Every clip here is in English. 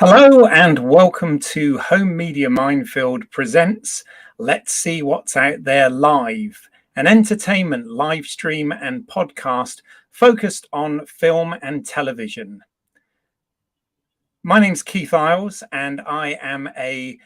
Hello and welcome to Home Media Minefield presents Let's See What's Out There Live, an entertainment live stream and podcast focused on film and television. My name's Keith Isles and I am a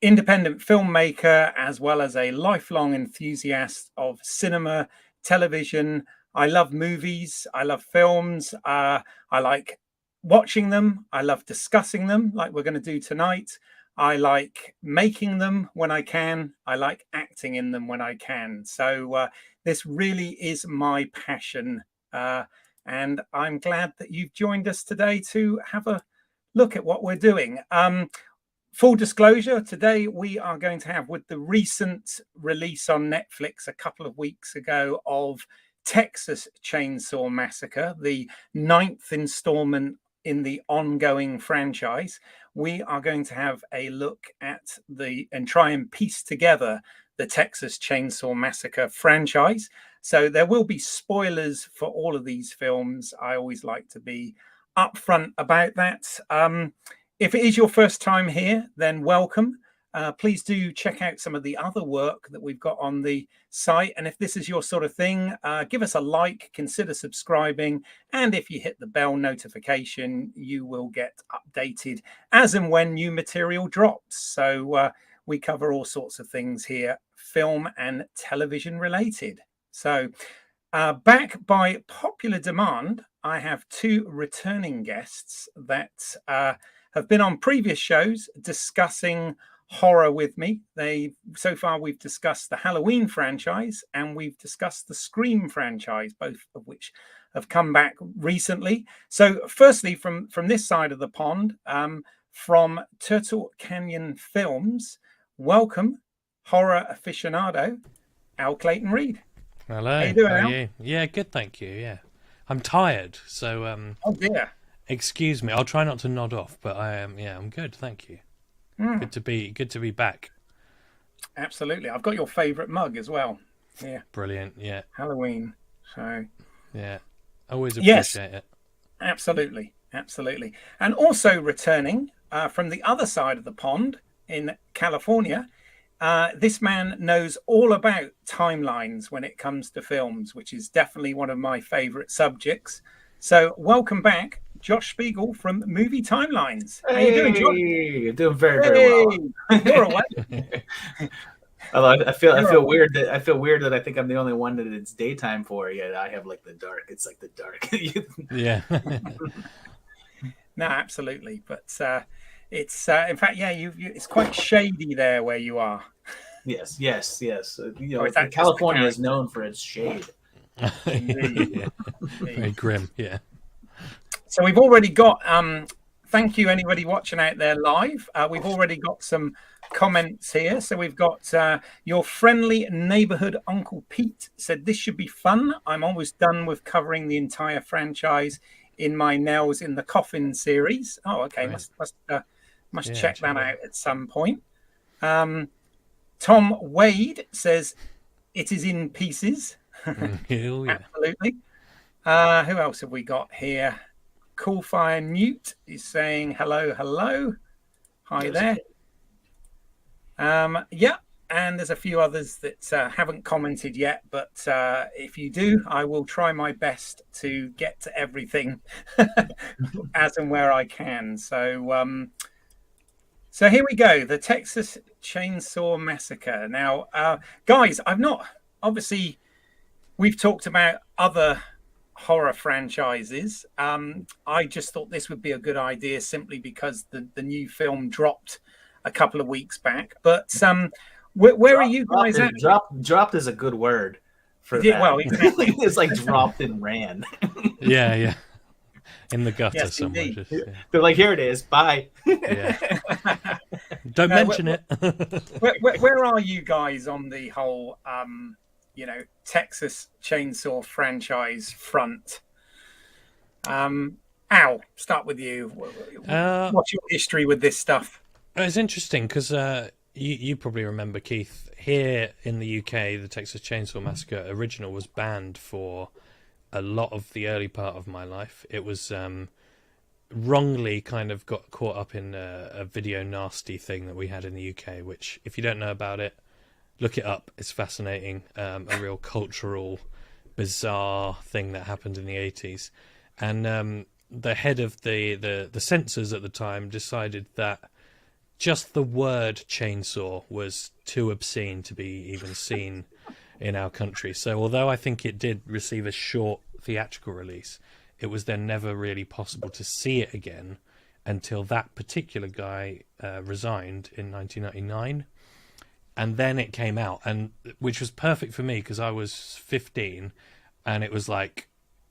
independent filmmaker as well as a lifelong enthusiast of cinema, television. I love movies, I love films, I like watching them, I love discussing them like we're going to do tonight. I like making them when I can. I like acting in them when I can. So this really is my passion. And I'm glad that you've joined us today to have a look at what we're doing. Full disclosure, today we are going to have, with the recent release on Netflix a couple of weeks ago of Texas Chainsaw Massacre, the 9th installment in the ongoing franchise, we are going to have a look at and try and piece together the Texas Chainsaw Massacre franchise. So there will be spoilers for all of these films. I always like to be upfront about that. If it is your first time here, then welcome. Please do check out some of the other work that we've got on the site. And if this is your sort of thing, give us a like, consider subscribing. And if you hit the bell notification, you will get updated as and when new material drops. So we cover all sorts of things here, film and television related. So back by popular demand, I have two returning guests that have been on previous shows discussing horror with me. So far we've discussed the Halloween franchise and we've discussed the Scream franchise, both of which have come back recently. So firstly, from this side of the pond, from Turtle Canyon Films, welcome horror aficionado Al Clayton-Read. Hello. How you doing, How Al? are you? Yeah, good, thank you. Yeah, I'm tired, so Oh dear. excuse me. I'll try not to nod off, but I am. Yeah, I'm good, thank you. Good to be back. Absolutely. I've got your favorite mug as well. Yeah. Brilliant. Yeah, Halloween. So yeah. Always yes, appreciate it. absolutely. Absolutely. And also returning from the other side of the pond in California, this man knows all about timelines when it comes to films, which is definitely one of my favorite subjects. So welcome back, Josh Spiegel from Movie Timelines. How you doing, Josh? You're doing very well. You're awake. Although I feel You're weird that I think I'm the only one that it's daytime for. Yet I have like the dark. It's like the dark. Yeah. No, absolutely. But it's in fact, yeah, it's quite shady there where you are. yes. You know, Or is that just the California is character? known for its shade. Yeah. Very grim. Yeah. So we've already got thank you anybody watching out there live. We've already got some comments here. So we've got your friendly neighborhood Uncle Pete said this should be fun. I'm almost done with covering the entire franchise in my Nails in the Coffin series. Oh, okay. Right. Must Yeah, check that check out at some point. Tom Wade says it is in pieces. Oh, yeah. Absolutely. Who else have we got here? Coolfire Newt is saying hello. Hi there. Yeah, and there's a few others that haven't commented yet, but if you do, I will try my best to get to everything as and where I can. So so here we go, the Texas Chainsaw Massacre. Now, guys, obviously we've talked about other horror franchises. I just thought this would be a good idea simply because the new film dropped a couple of weeks back. But where are you guys at? Dropped is a good word for that. Well, exactly. It's like dropped and ran. Yeah. In the gutter Yes, somewhere. indeed. Just, They're like, here it is. Bye. yeah. Don't No, mention it. Where are you guys on the whole Texas Chainsaw franchise front? Al, start with you. What's your history with this stuff? It's interesting because you probably remember, Keith, here in the UK, the Texas Chainsaw Massacre original was banned for a lot of the early part of my life. It was wrongly kind of got caught up in a video nasty thing that we had in the UK, which, if you don't know about it, look it up. It's fascinating. A real cultural, bizarre thing that happened in the 80s. And the head of the censors at the time decided that just the word chainsaw was too obscene to be even seen in our country. So although I think it did receive a short theatrical release, it was then never really possible to see it again until that particular guy resigned in 1999. And then it came out, and which was perfect for me because I was 15, and it was like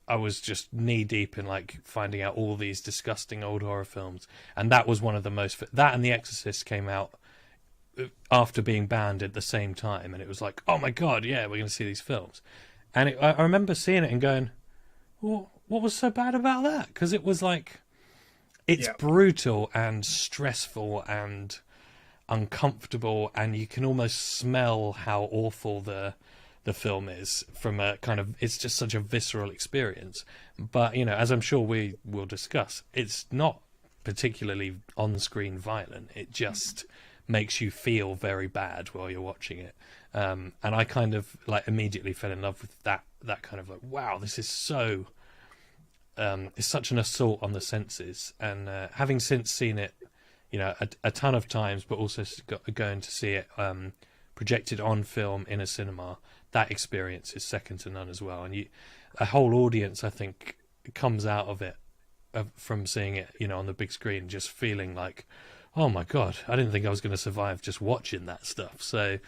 I was just knee deep in like finding out all these disgusting old horror films, and that was one of the most. That and The Exorcist came out after being banned at the same time, and it was like, oh my god, yeah, we're going to see these films. And I remember seeing it and going, well, what was so bad about that? Because it was like, it's brutal and stressful and uncomfortable, and you can almost smell how awful the film is from a kind of, it's just such a visceral experience. But, you know, as I'm sure we will discuss, it's not particularly on-screen violent. It just makes you feel very bad while you're watching it. And I kind of like immediately fell in love with that kind of like, wow, this is so it's such an assault on the senses. And having since seen it, you know, a ton of times, but also going to see it projected on film in a cinema, that experience is second to none as well. And a whole audience, I think, comes out of it from seeing it, you know, on the big screen, just feeling like, oh my god, I didn't think I was going to survive just watching that stuff. So,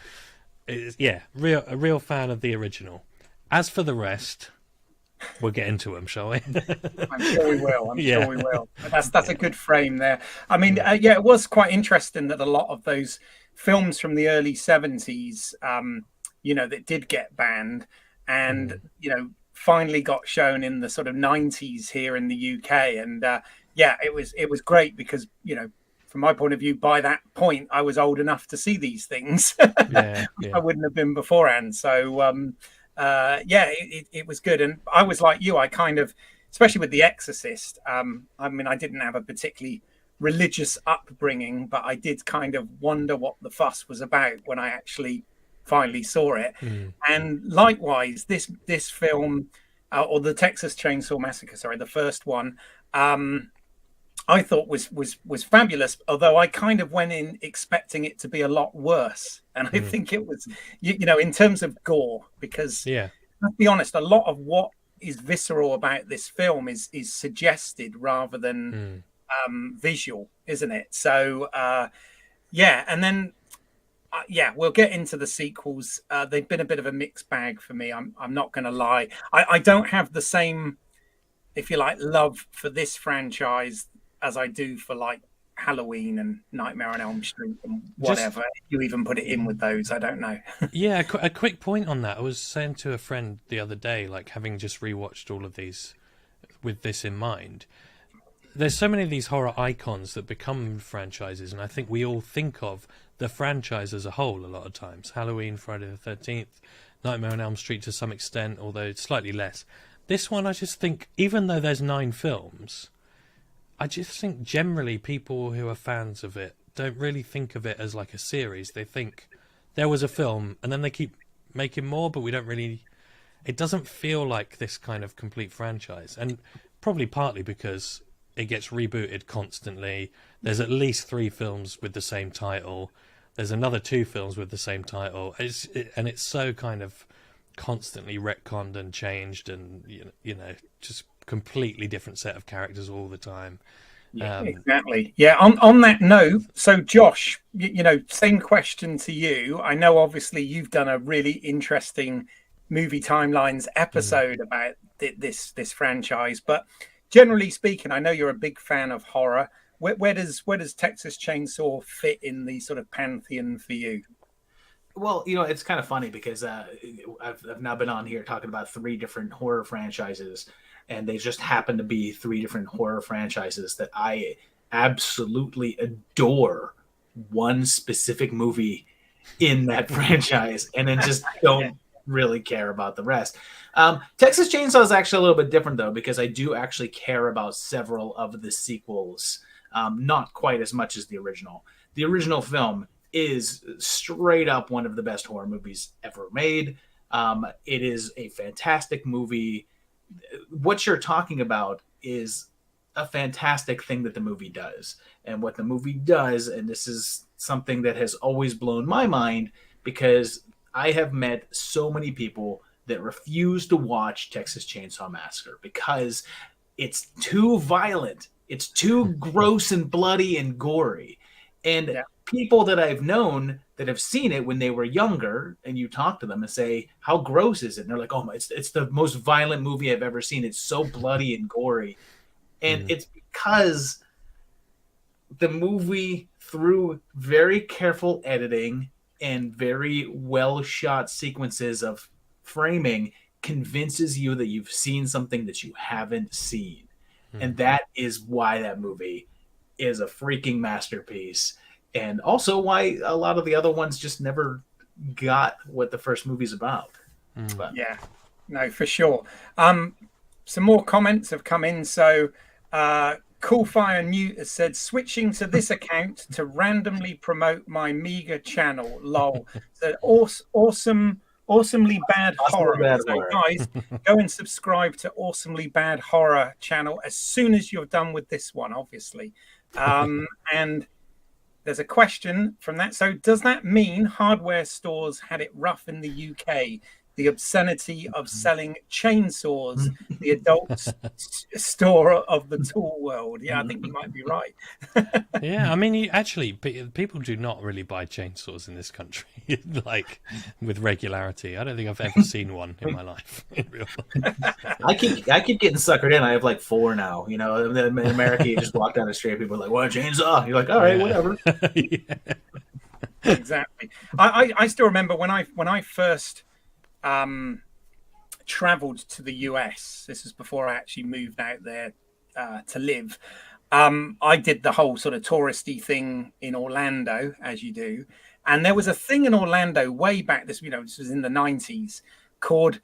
a real fan of the original. As for the rest, we'll get into them, shall we? I'm sure we will. I'm sure we will. But that's a good frame there. I mean, it was quite interesting that a lot of those films from the early 70s, you know, that did get banned and, you know, finally got shown in the sort of 90s here in the UK. And it was great because, you know, from my point of view, by that point, I was old enough to see these things. I wouldn't have been beforehand. So, it was good. And I was like you, I kind of, especially with The Exorcist, I mean, I didn't have a particularly religious upbringing, but I did kind of wonder what the fuss was about when I actually finally saw it. And likewise, this film, or the Texas Chainsaw Massacre, sorry, the first one, I thought was fabulous, although I kind of went in expecting it to be a lot worse. And I think it was, you know, in terms of gore, because let's be honest, a lot of what is visceral about this film is suggested rather than visual, isn't it? So, and then, we'll get into the sequels. They've been a bit of a mixed bag for me. I'm not going to lie. I don't have the same, if you like, love for this franchise as I do for like Halloween and Nightmare on Elm Street and whatever. If you even put it in with those, I don't know. A quick point on that. I was saying to a friend the other day, like having just rewatched all of these with this in mind, there's so many of these horror icons that become franchises, and I think we all think of the franchise as a whole a lot of times. Halloween, Friday the 13th, Nightmare on Elm Street to some extent, although slightly less. This one, I just think, even though there's 9 films, I just think generally people who are fans of it don't really think of it as like a series. They think there was a film and then they keep making more, but we don't really... It doesn't feel like this kind of complete franchise. And probably partly because it gets rebooted constantly. There's at least 3 films with the same title. There's another 2 films with the same title. And it's so kind of constantly retconned and changed and, you know, just completely different set of characters all the time. Exactly. On that note, so Josh, you know, same question to you. I know obviously you've done a really interesting movie timelines episode about this franchise, but generally speaking, I know you're a big fan of horror. Where does Texas Chainsaw fit in the sort of pantheon for you? Well, you know, it's kind of funny because I've now been on here talking about 3 different horror franchises, and they just happen to be 3 different horror franchises that I absolutely adore one specific movie in that franchise, and then just don't really care about the rest. Texas Chainsaw is actually a little bit different though, because I do actually care about several of the sequels, not quite as much as the original. The original film is straight up one of the best horror movies ever made. It is a fantastic movie. What you're talking about is a fantastic thing that the movie does. And what the movie does, and this is something that has always blown my mind, because I have met so many people that refuse to watch Texas Chainsaw Massacre because it's too violent. It's too gross and bloody and gory. And people that I've known that have seen it when they were younger, and you talk to them and say, how gross is it? And they're like, oh my, it's the most violent movie I've ever seen. It's so bloody and gory. And it's because the movie, through very careful editing and very well shot sequences of framing, convinces you that you've seen something that you haven't seen. And that is why that movie is a freaking masterpiece. And also why a lot of the other ones just never got what the first movie's about. But. Yeah, no, for sure. Some more comments have come in. So Coolfire Newt has said, switching to this account to randomly promote my meager channel, lol. So awesomely bad horror. Guys, go and subscribe to Awesomely Bad Horror channel as soon as you're done with this one, obviously. And there's a question from that. So does that mean hardware stores had it rough in the UK? The obscenity of selling chainsaws, the adult store of the tool world. Yeah, I think you might be right. Yeah, I mean, people do not really buy chainsaws in this country, like with regularity. I don't think I've ever seen one in my life. In real life. I keep getting suckered in. I have like 4 now. You know, in America, you just walk down the street, people are like, "What, a chainsaw?" You're like, "All right, whatever." Exactly. I still remember when I first traveled to the US. This was before I actually moved out there to live. I did the whole sort of touristy thing in Orlando, as you do. And there was a thing in Orlando way back, this was in the 90s, called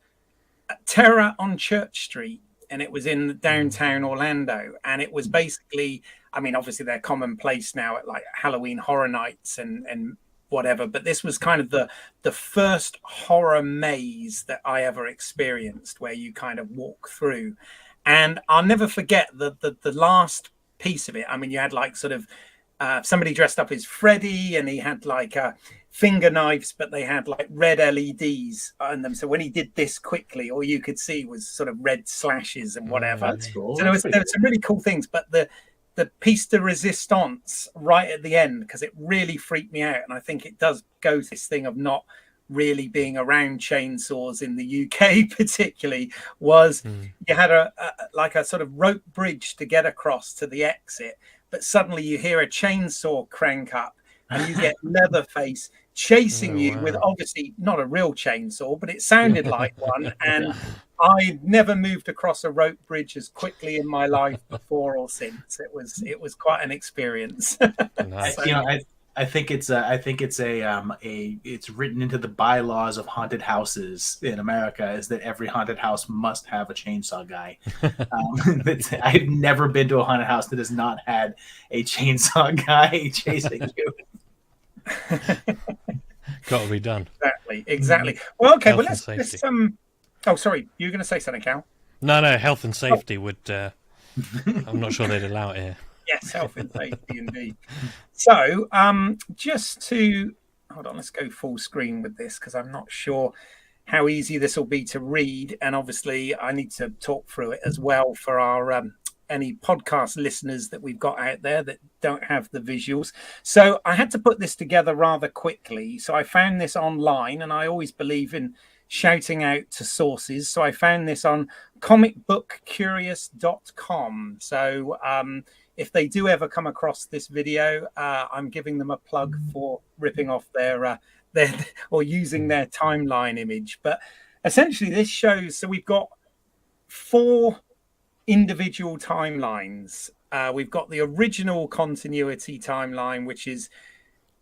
Terror on Church Street. And it was in downtown Orlando. And it was basically, I mean, obviously they're commonplace now at like Halloween Horror Nights and whatever, but this was kind of the first horror maze that I ever experienced, where you kind of walk through. And I'll never forget the last piece of it. I mean, you had like sort of somebody dressed up as Freddy, and he had like finger knives, but they had like red LEDs on them. So when he did this quickly, all you could see was sort of red slashes and whatever. That's cool. So there was some really cool things, but the piece de resistance right at the end, because it really freaked me out. And I think it does go to this thing of not really being around chainsaws in the UK particularly, was you had a sort of rope bridge to get across to the exit, but suddenly you hear a chainsaw crank up and you get Leatherface chasing you with obviously not a real chainsaw, but it sounded like one. And I never moved across a rope bridge as quickly in my life before or since. It was quite an experience. Nice. I think it's written into the bylaws of haunted houses in America, is that every haunted house must have a chainsaw guy. I've never been to a haunted house that has not had a chainsaw guy chasing you. Got to be done. Exactly. Well, okay. Health Well, let's oh, sorry. You were going to say something, Cal? No. Health and safety would. I'm not sure they'd allow it here. Yes, health and safety indeed. So, just to hold on, let's go full screen with this, because I'm not sure how easy this will be to read, and obviously I need to talk through it as well for our any podcast listeners that we've got out there that don't have the visuals. So I had to put this together rather quickly. So I found this online, and I always believe in shouting out to sources. So I found this on comicbookcurious.com. So if they do ever come across this video, I'm giving them a plug for ripping off their or using their timeline image. But essentially this shows, so we've got 4 individual timelines. We've got the original continuity timeline, which is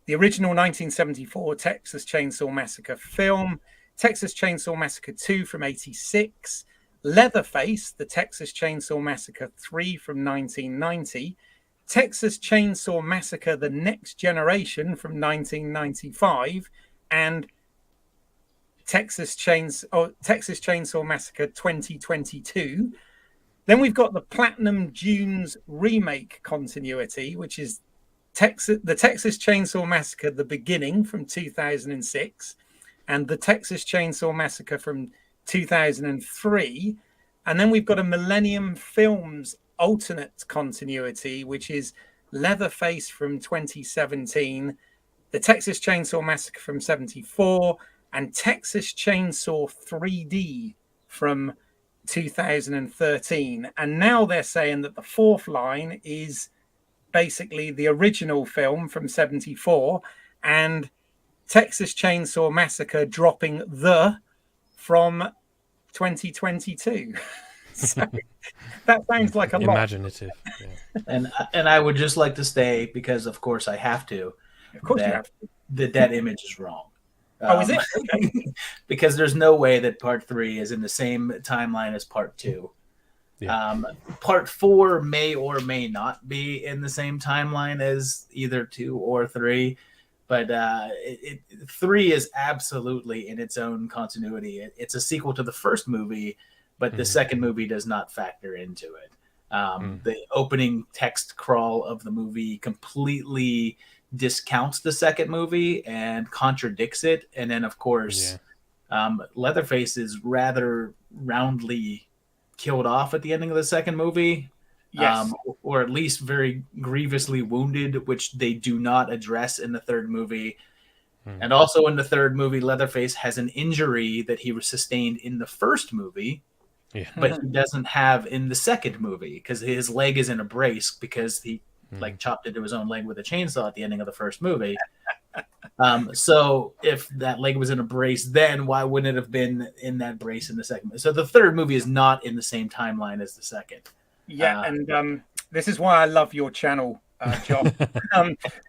the original 1974 Texas Chainsaw Massacre film. Texas Chainsaw Massacre 2 from 86, Leatherface, the Texas Chainsaw Massacre 3 from 1990, Texas Chainsaw Massacre The Next Generation from 1995, and Texas Chainsaw Massacre 2022. Then we've got the Platinum Dunes remake continuity, which is the Texas Chainsaw Massacre The Beginning from 2006, and the Texas Chainsaw Massacre from 2003. And then we've got a Millennium Films alternate continuity, which is Leatherface from 2017, the Texas Chainsaw Massacre from 74, and Texas Chainsaw 3D from 2013. And now they're saying that the fourth line is basically the original film from 74 and Texas Chainsaw Massacre dropping the from 2022. So that sounds like a lot. Imaginative. Yeah. And I would just like to say, because of course I have to, Of course you have to. that image is wrong. Oh, is it? Okay. Because there's no way that part 3 is in the same timeline as part 2. Yeah. Part 4 may or may not be in the same timeline as either 2 or 3, but 3 is absolutely in its own continuity. It's a sequel to the first movie, but the second movie does not factor into it. The opening text crawl of the movie completely discounts the second movie and contradicts it. And then, of course, Leatherface is rather roundly killed off at the ending of the second movie. Yes. Or at least very grievously wounded, which they do not address in the third movie. And also in the third movie, Leatherface has an injury that he sustained in the first movie, but he doesn't have in the second movie because his leg is in a brace because he chopped into his own leg with a chainsaw at the ending of the first movie. So if that leg was in a brace, then why wouldn't it have been in that brace in the second? So the third movie is not in the same timeline as the second. Yeah, and this is why I love your channel, Josh.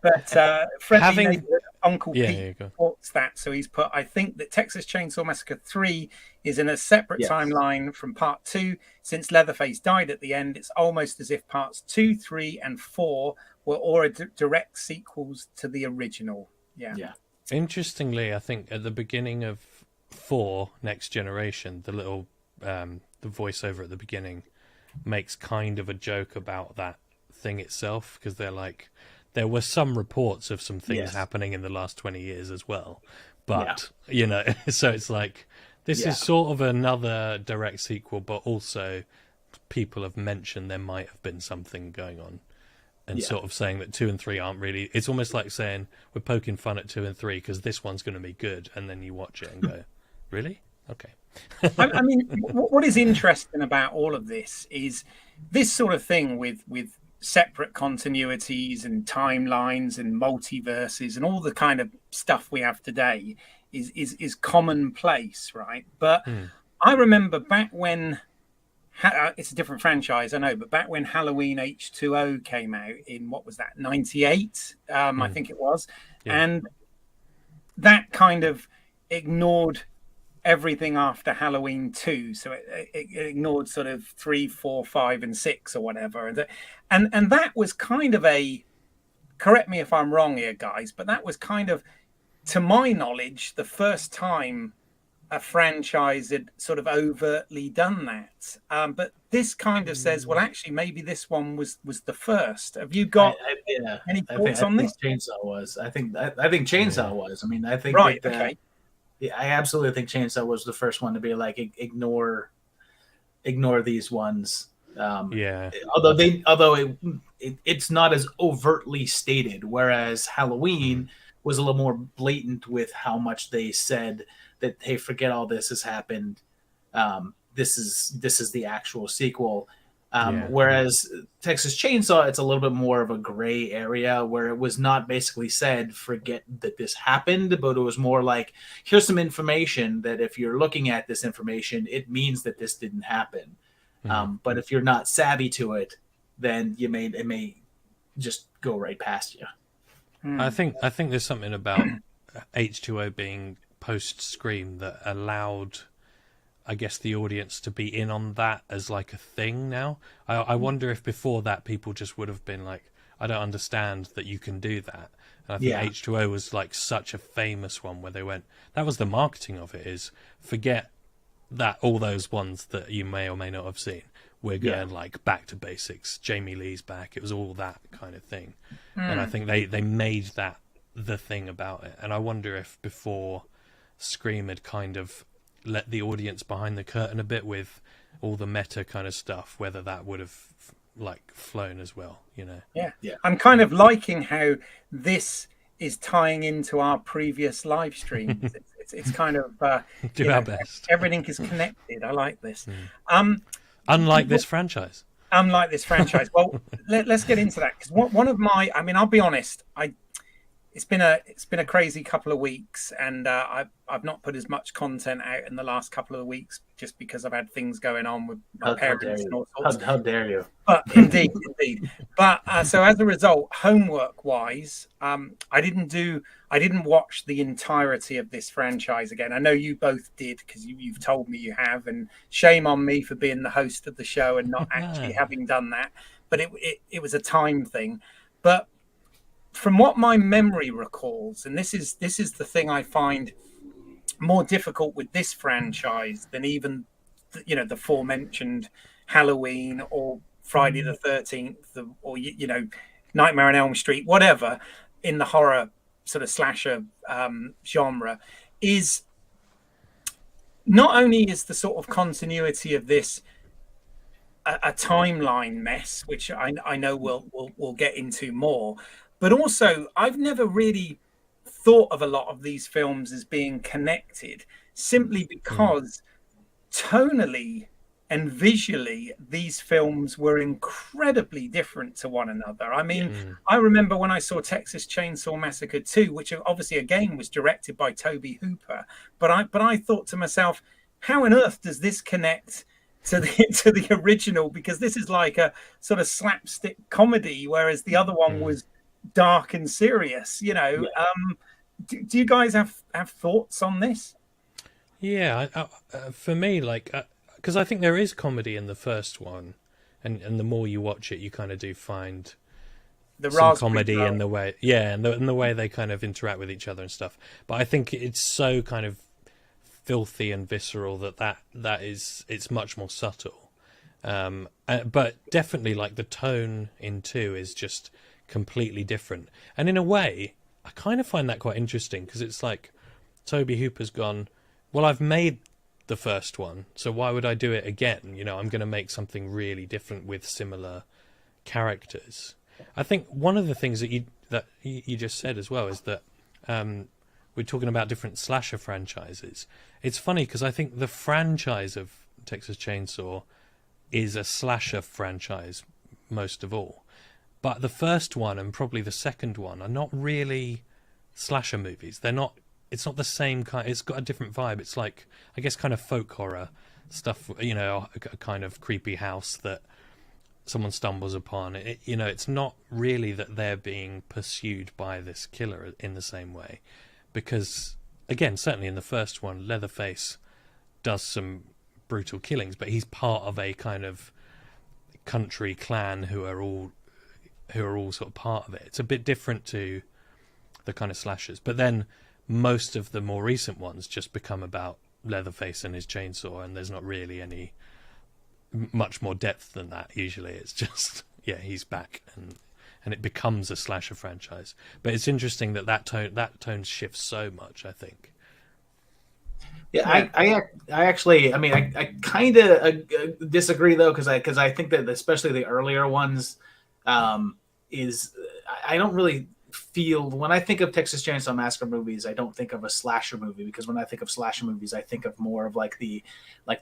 But friendly Uncle Pete reports that. So he's put, I think that Texas Chainsaw Massacre 3 is in a separate timeline from part 2. Since Leatherface died at the end, it's almost as if parts 2, 3, and 4 were all direct sequels to the original. Yeah. Interestingly, I think at the beginning of 4, Next Generation, the little the voiceover at the beginning makes kind of a joke about that thing itself, because they're like, there were some reports of some things happening in the last 20 years as well, but you know, so it's like this is sort of another direct sequel, but also people have mentioned there might have been something going on, and sort of saying that 2 and 3 aren't really. It's almost like saying we're poking fun at 2 and 3 because this one's going to be good, and then you watch it and go, really? Okay. I mean, what is interesting about all of this is this sort of thing with separate continuities and timelines and multiverses and all the kind of stuff we have today is commonplace, right? But I remember back when it's a different franchise, I know, but back when Halloween H2O came out in, what was that, 98, I think it was, and that kind of ignored everything after Halloween 2, so it ignored sort of 3, 4, 5, and 6 or whatever, and that was kind of a, correct me if I'm wrong here, guys, but that was kind of, to my knowledge, the first time a franchise had sort of overtly done that. But this kind of says, well, actually, maybe this one was the first. Have you got any thoughts on this? Chainsaw was. I think Chainsaw was. I mean, I think okay. Yeah, I absolutely think Chainsaw was the first one to be like, ignore these ones. Although it's not as overtly stated, whereas Halloween was a little more blatant with how much they said that, hey, forget all this has happened. This is the actual sequel. Whereas Texas Chainsaw, it's a little bit more of a gray area where it was not basically said, forget that this happened, but it was more like, here's some information that if you're looking at this information, it means that this didn't happen. But if you're not savvy to it, then it may just go right past you. I think there's something about H2O being post Scream that allowed, I guess, the audience to be in on that as like a thing now. I wonder if before that people just would have been like, I don't understand that you can do that. And I think H2O was like such a famous one where they went, that was the marketing of it, is forget that all those ones that you may or may not have seen. We're going like back to basics. Jamie Lee's back. It was all that kind of thing. And I think they made that the thing about it. And I wonder if before Scream had kind of let the audience behind the curtain a bit with all the meta kind of stuff, whether that would have like flown as well, you know. Yeah. I'm kind of liking how this is tying into our previous live streams. It's kind of do our best. Everything is connected. I like this. Unlike this franchise. Unlike this franchise. Well, let's get into that, because one of my, I mean, I'll be honest, it's been a crazy couple of weeks, and I've not put as much content out in the last couple of weeks just because I've had things going on with my parents and all sorts. How dare you? But indeed. But so as a result, homework wise, I didn't watch the entirety of this franchise again. I know you both did, because you've told me you have, and shame on me for being the host of the show and not actually having done that. But it was a time thing. But from what my memory recalls, and this is the thing I find more difficult with this franchise than even the aforementioned Halloween or Friday the 13th or Nightmare on Elm Street, whatever, in the horror sort of slasher genre, is not only is the sort of continuity of this a timeline mess, which I know we'll get into more, but also I've never really thought of a lot of these films as being connected, simply because tonally and visually these films were incredibly different to one another. I mean, I remember when I saw Texas Chainsaw Massacre 2, which obviously again was directed by Tobe Hooper, but I thought to myself, how on earth does this connect to the original? Because this is like a sort of slapstick comedy, whereas the other one was dark and serious. Do you guys have thoughts on this? For me, like, because I think there is comedy in the first one, and the more you watch it, you kind of do find some comedy in the way, and the way they kind of interact with each other and stuff. But I think it's so kind of filthy and visceral that it's much more subtle. But definitely, like, the tone in 2 is just completely different, and in a way I kind of find that quite interesting, because it's like Tobe Hooper's gone, well, I've made the first one, so why would I do it again? I'm going to make something really different with similar characters. I think one of the things that you just said as well is that we're talking about different slasher franchises. It's funny because I think the franchise of Texas Chainsaw is a slasher franchise most of all. But the first one and probably the second one are not really slasher movies. They're not. It's not the same kind. It's got a different vibe. It's like, I guess, kind of folk horror stuff. A kind of creepy house that someone stumbles upon. It's not really that they're being pursued by this killer in the same way, because again, certainly in the first one, Leatherface does some brutal killings, but he's part of a kind of country clan who are all sort of part of it. It's a bit different to the kind of slashers. But then most of the more recent ones just become about Leatherface and his chainsaw, and there's not really any much more depth than that. Usually it's just, he's back, and it becomes a slasher franchise. But it's interesting that tone shifts so much, I think. Yeah, I actually, I mean, I kind of disagree though, because I think that especially the earlier ones, I don't really feel, when I think of Texas Chainsaw Massacre movies, I don't think of a slasher movie, because when I think of slasher movies, I think of more of like the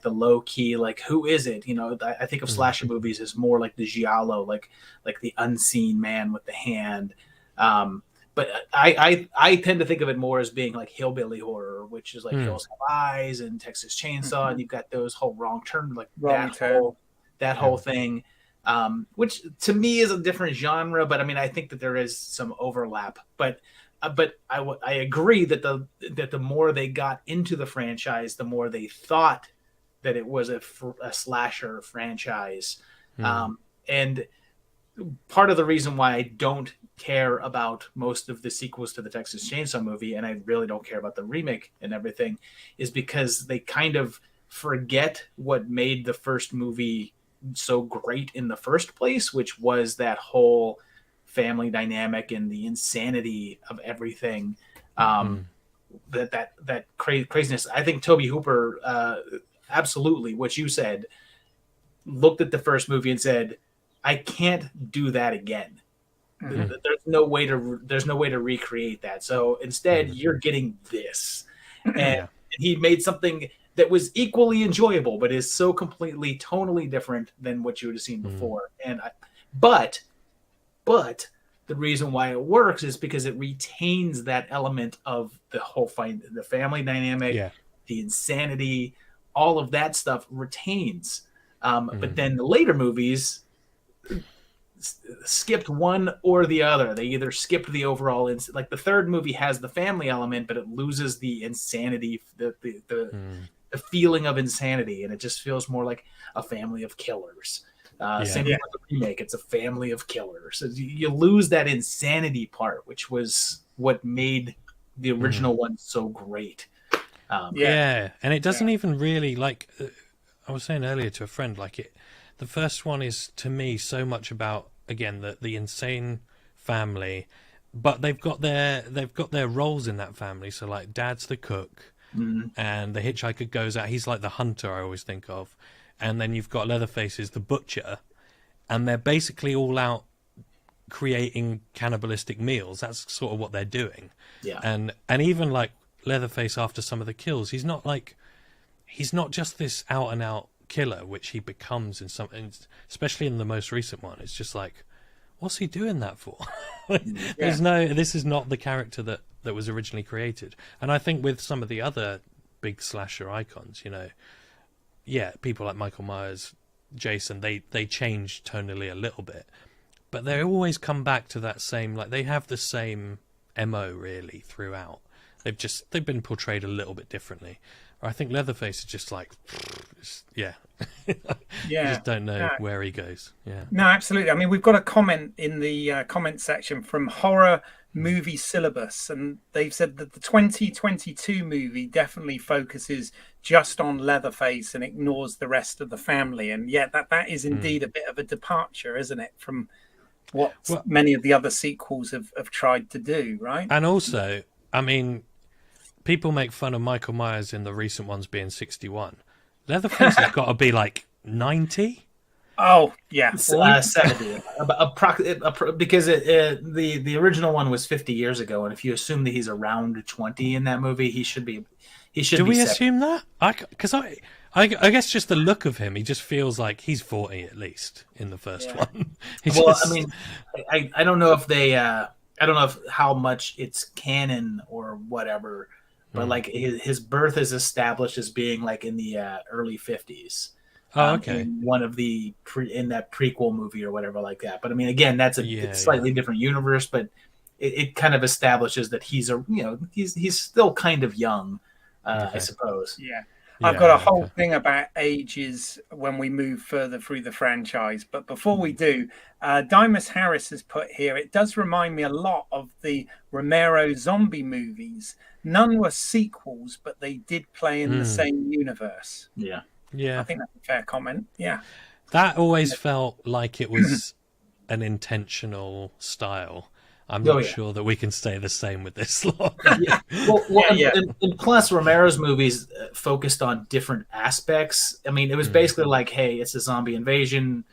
low key, like, who is it? I think of slasher movies as more like the giallo, like the unseen man with the hand. But I tend to think of it more as being like hillbilly horror, which is like Hills Have Eyes and Texas Chainsaw, and you've got those whole Wrong Turn, like that whole thing. Which to me is a different genre, but I mean, I think that there is some overlap. But but I agree that the more they got into the franchise, the more they thought that it was a slasher franchise. And part of the reason why I don't care about most of the sequels to the Texas Chainsaw movie, and I really don't care about the remake and everything, is because they kind of forget what made the first movie so great in the first place, which was that whole family dynamic and the insanity of everything. That craziness. I think Tobe Hooper, absolutely, what you said, looked at the first movie and said, I can't do that again. There's no way to recreate that. So instead, you're getting this. And he made something that was equally enjoyable, but is so completely tonally different than what you would have seen before. And but the reason why it works is because it retains that element of the whole the family dynamic, the insanity, all of that stuff retains. But then the later movies skipped one or the other. They either skipped the overall, like the third movie has the family element, but it loses the insanity, the feeling of insanity, and it just feels more like a family of killers. Same thing with the remake; it's a family of killers. So you lose that insanity part, which was what made the original one so great. And it doesn't even really, like I was saying earlier to a friend, like it. The first one is, to me, so much about, again, the insane family, but they've got their roles in that family. So like, Dad's the cook, and the hitchhiker goes out. He's like the hunter, I always think of, and then you've got Leatherface is the butcher, and they're basically all out creating cannibalistic meals. That's sort of what they're doing. Yeah, and even like Leatherface after some of the kills, he's not just this out and out killer, which he becomes in some, especially in the most recent one. It's just like, what's he doing that for? This is not the character that was originally created. And I think with some of the other big slasher icons, people like Michael Myers, Jason, they change tonally a little bit, but they always come back to that same, like, they have the same MO really throughout. They've been portrayed a little bit differently. I think Leatherface is just like, you just don't know where he goes. No, absolutely. I mean, we've got a comment in the comment section from Horror Movie Syllabus, and they've said that the 2022 movie definitely focuses just on Leatherface and ignores the rest of the family. And that is indeed a bit of a departure, isn't it, from what many of the other sequels have tried to do, right? And also, I mean, people make fun of Michael Myers in the recent ones being 61. Leatherface has got to be like 90. Oh yeah, 70. Because the original one was 50 years ago, and if you assume that he's around 20 in that movie, he should be. Do we assume that? Because I guess just the look of him, he just feels like he's 40 at least in the first one. I mean, I don't know if they. I don't know how much it's canon or whatever. But like his birth is established as being like in the early 50s. Oh, okay. In one of the in that prequel movie or whatever like that. But I mean, again, that's a slightly different universe. But it kind of establishes that he's he's still kind of young, I suppose. Yeah. I've got a whole thing about ages when we move further through the franchise. But before we do, Dimas Harris has put here, it does remind me a lot of the Romero zombie movies. None were sequels, but they did play in the same universe. Yeah. I think that's a fair comment. Yeah. That always felt like it was an intentional style. I'm not sure that we can stay the same with this lot. And plus, Romero's movies focused on different aspects. I mean, it was basically like, hey, it's a zombie invasion,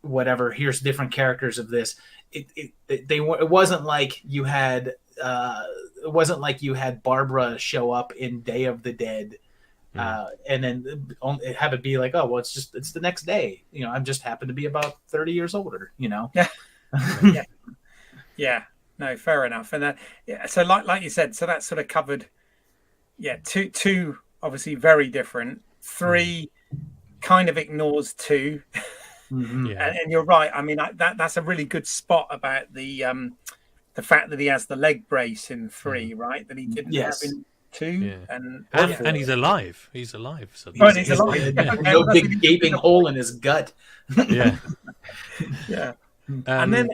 whatever. Here's different characters of this. It wasn't like you had Barbara show up in Day of the Dead, and then have it be like, oh, well, it's the next day. I just happen to be about 30 years older. Yeah, no, fair enough. And so like you said, so that sort of covered, two obviously very different. 3 kind of ignores 2. And you're right. I mean, that's a really good spot about the the fact that he has the leg brace in 3, right? That he didn't have in 2, and he's alive. He's alive. So he's alive. No big gaping hole in his gut. Yeah. Yeah. And then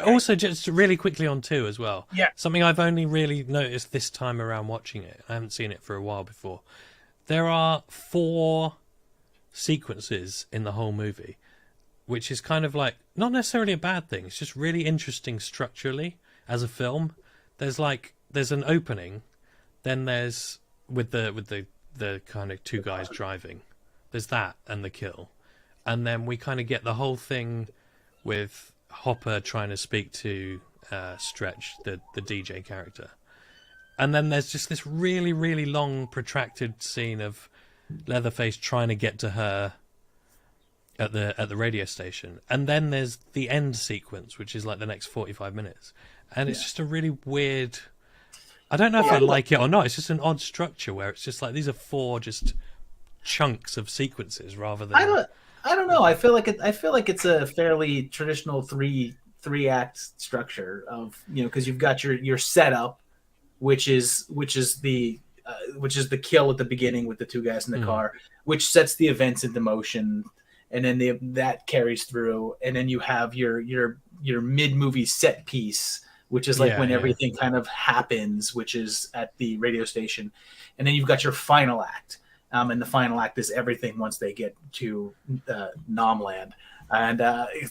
also just really quickly on 2 as well. Yeah. Something I've only really noticed this time around watching it. I haven't seen it for a while before. There are 4 sequences in the whole movie, which is kind of like not necessarily a bad thing. It's just really interesting structurally as a film. There's an opening, then there's with the kind of 2 guys driving. There's that and the kill, and then we kind of get the whole thing with Hopper trying to speak to Stretch, the DJ character, and then there's just this really, really long, protracted scene of Leatherface trying to get to her at the radio station, and then there's the end sequence, which is like the next 45 minutes, and it's just a really weird. I don't know if I like it or not. It's just an odd structure where it's just like these are 4 just chunks of sequences rather than. I don't know. I feel like it's a fairly traditional three act structure of, because you've got your setup, which is the kill at the beginning with the 2 guys in the car, which sets the events into motion, and then that carries through, and then you have your mid movie set piece, which is like when everything kind of happens, which is at the radio station, and then you've got your final act. And the final act is everything once they get to Nomland, and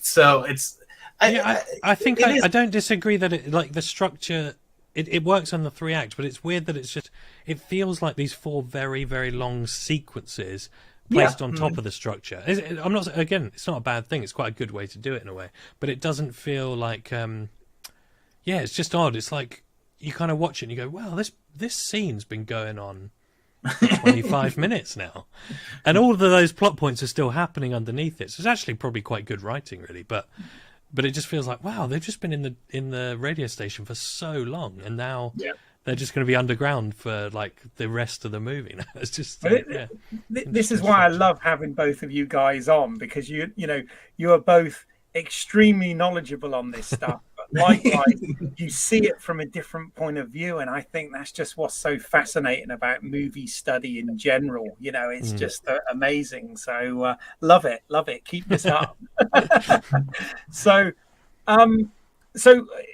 so it's. I think I don't disagree that it, like the structure, it works on the 3 acts, but it's weird that it feels like these 4 very, very long sequences placed on top of the structure. I'm not again, it's not a bad thing. It's quite a good way to do it in a way, but it doesn't feel like it's just odd. It's like you kind of watch it and you go, wow, this scene's been going on 25 minutes now, and all of those plot points are still happening underneath it. So it's actually probably quite good writing, really, but it just feels like, wow, they've just been in the radio station for so long, and now they're just going to be underground for like the rest of the movie. It's just this is why I love having both of you guys on, because you are both extremely knowledgeable on this stuff, but likewise you see it from a different point of view, and I think that's just what's so fascinating about movie study in general. It's just amazing. So love it, keep this up. So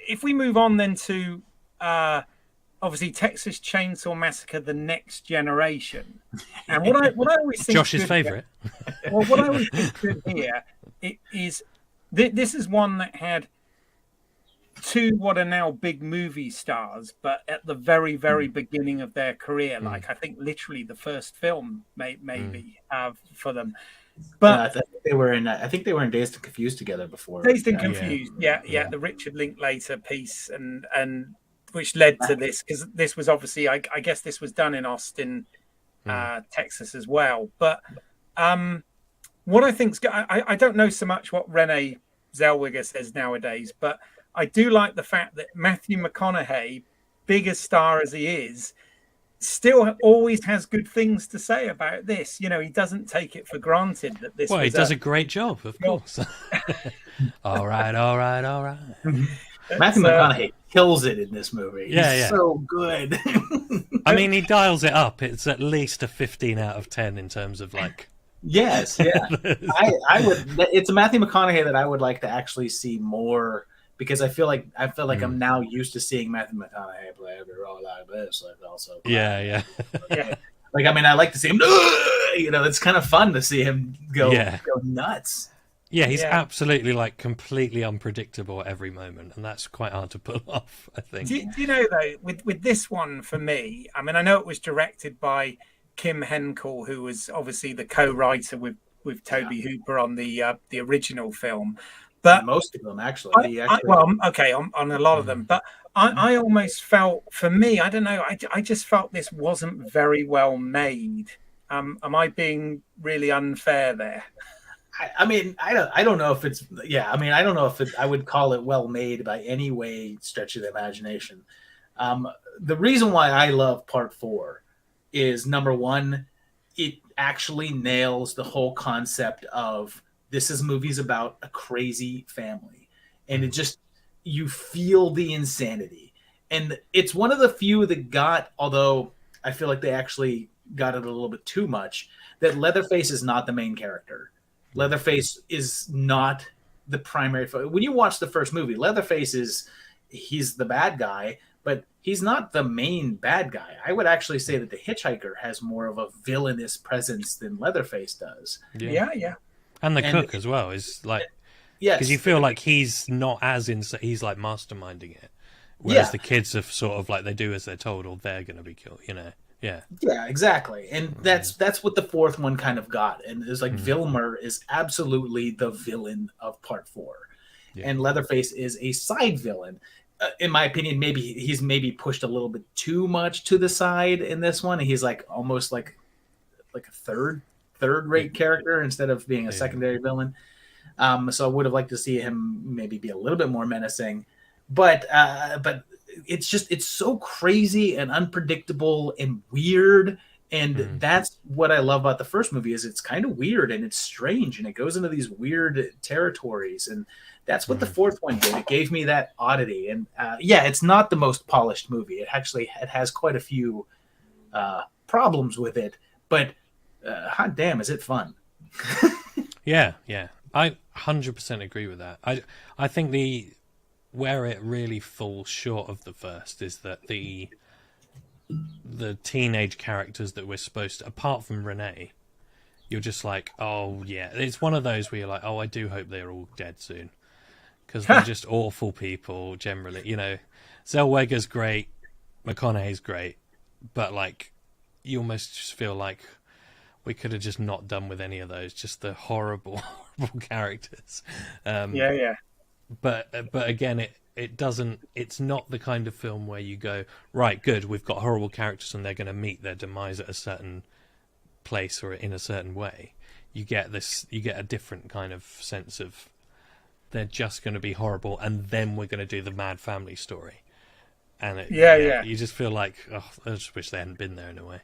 if we move on then to obviously Texas Chainsaw Massacre: The Next Generation, and what I always think Josh's favorite. Well, what I always think good here is this is one that had 2 what are now big movie stars, but at the very, very beginning of their career, like I think literally the first film, maybe for them. But I think they were in Dazed and Confused together before. Dazed and Confused, the Richard Linklater piece, and which led to this, because this was obviously, I guess this was done in Austin, Texas as well. But what I think's, I don't know so much what Renee Zellweger says nowadays, but I do like the fact that Matthew McConaughey, big a star as he is, still always has good things to say about this. He doesn't take it for granted that this. Well, he does a great job, of course. all right. Matthew McConaughey kills it in this movie. He's so good. I mean, he dials it up. It's at least a 15 out of 10 in terms of like. Yes, yeah. I would. It's a Matthew McConaughey that I would like to actually see more, because I feel like I'm now used to seeing Matthew McConaughey play every role like this. Like also, yeah. Like, I mean, I like to see him. It's kind of fun to see him go nuts. Yeah, he's absolutely like completely unpredictable at every moment, and that's quite hard to pull off, I think. Do you know though, with this one for me, I mean, I know it was directed by Kim Henkel, who was obviously the co-writer with Toby Hooper on the original film, but most of them actually. on a lot of them, but I almost felt, for me, I don't know, I just felt this wasn't very well made. Am I being really unfair there? I mean, I don't know if it's I don't know if I would call it well made by any way stretch of the imagination. The reason why I love Part 4 is, number one, it actually nails the whole concept of this is movies about a crazy family, and it just you feel the insanity. And it's one of the few that got, although I feel like they actually got it a little bit too much, that Leatherface is not the main character. Leatherface is not the primary. When you watch the first movie, Leatherface he's the bad guy, but he's not the main bad guy. I would actually say that the Hitchhiker has more of a villainous presence than Leatherface does. Yeah. And the cook as well is like, yes, because you feel like he's not as he's like masterminding it, whereas the kids are sort of like they do as they're told, or they're going to be killed. You know. Yeah, exactly, and that's what the fourth one kind of got, and it's like Vilmer is absolutely the villain of part 4, and Leatherface is a side villain. In my opinion, maybe he's pushed a little bit too much to the side in this one. He's like almost like a third-rate character instead of being a secondary villain. So I would have liked to see him maybe be a little bit more menacing, but it's so crazy and unpredictable and weird, and that's what I love about the first movie is it's kind of weird and it's strange and it goes into these weird territories, and that's what the fourth one did. It gave me that oddity, and it's not the most polished movie. It has quite a few problems with it, but hot damn, is it fun. yeah I 100% agree with that. I think where it really falls short of the first is that the teenage characters that we're supposed to, apart from Renee, you're just like, oh yeah, it's one of those where you're like, oh, I do hope they're all dead soon, because they're just awful people generally. You know, Zellweger's great, McConaughey's great, but like you almost just feel like we could have just not done with any of those, just the horrible characters. But again, it doesn't. It's not the kind of film where you go, right, good, we've got horrible characters and they're going to meet their demise at a certain place or in a certain way. You get a different kind of sense of they're just going to be horrible, and then we're going to do the mad family story. And you just feel like, oh, I just wish they hadn't been there in a way.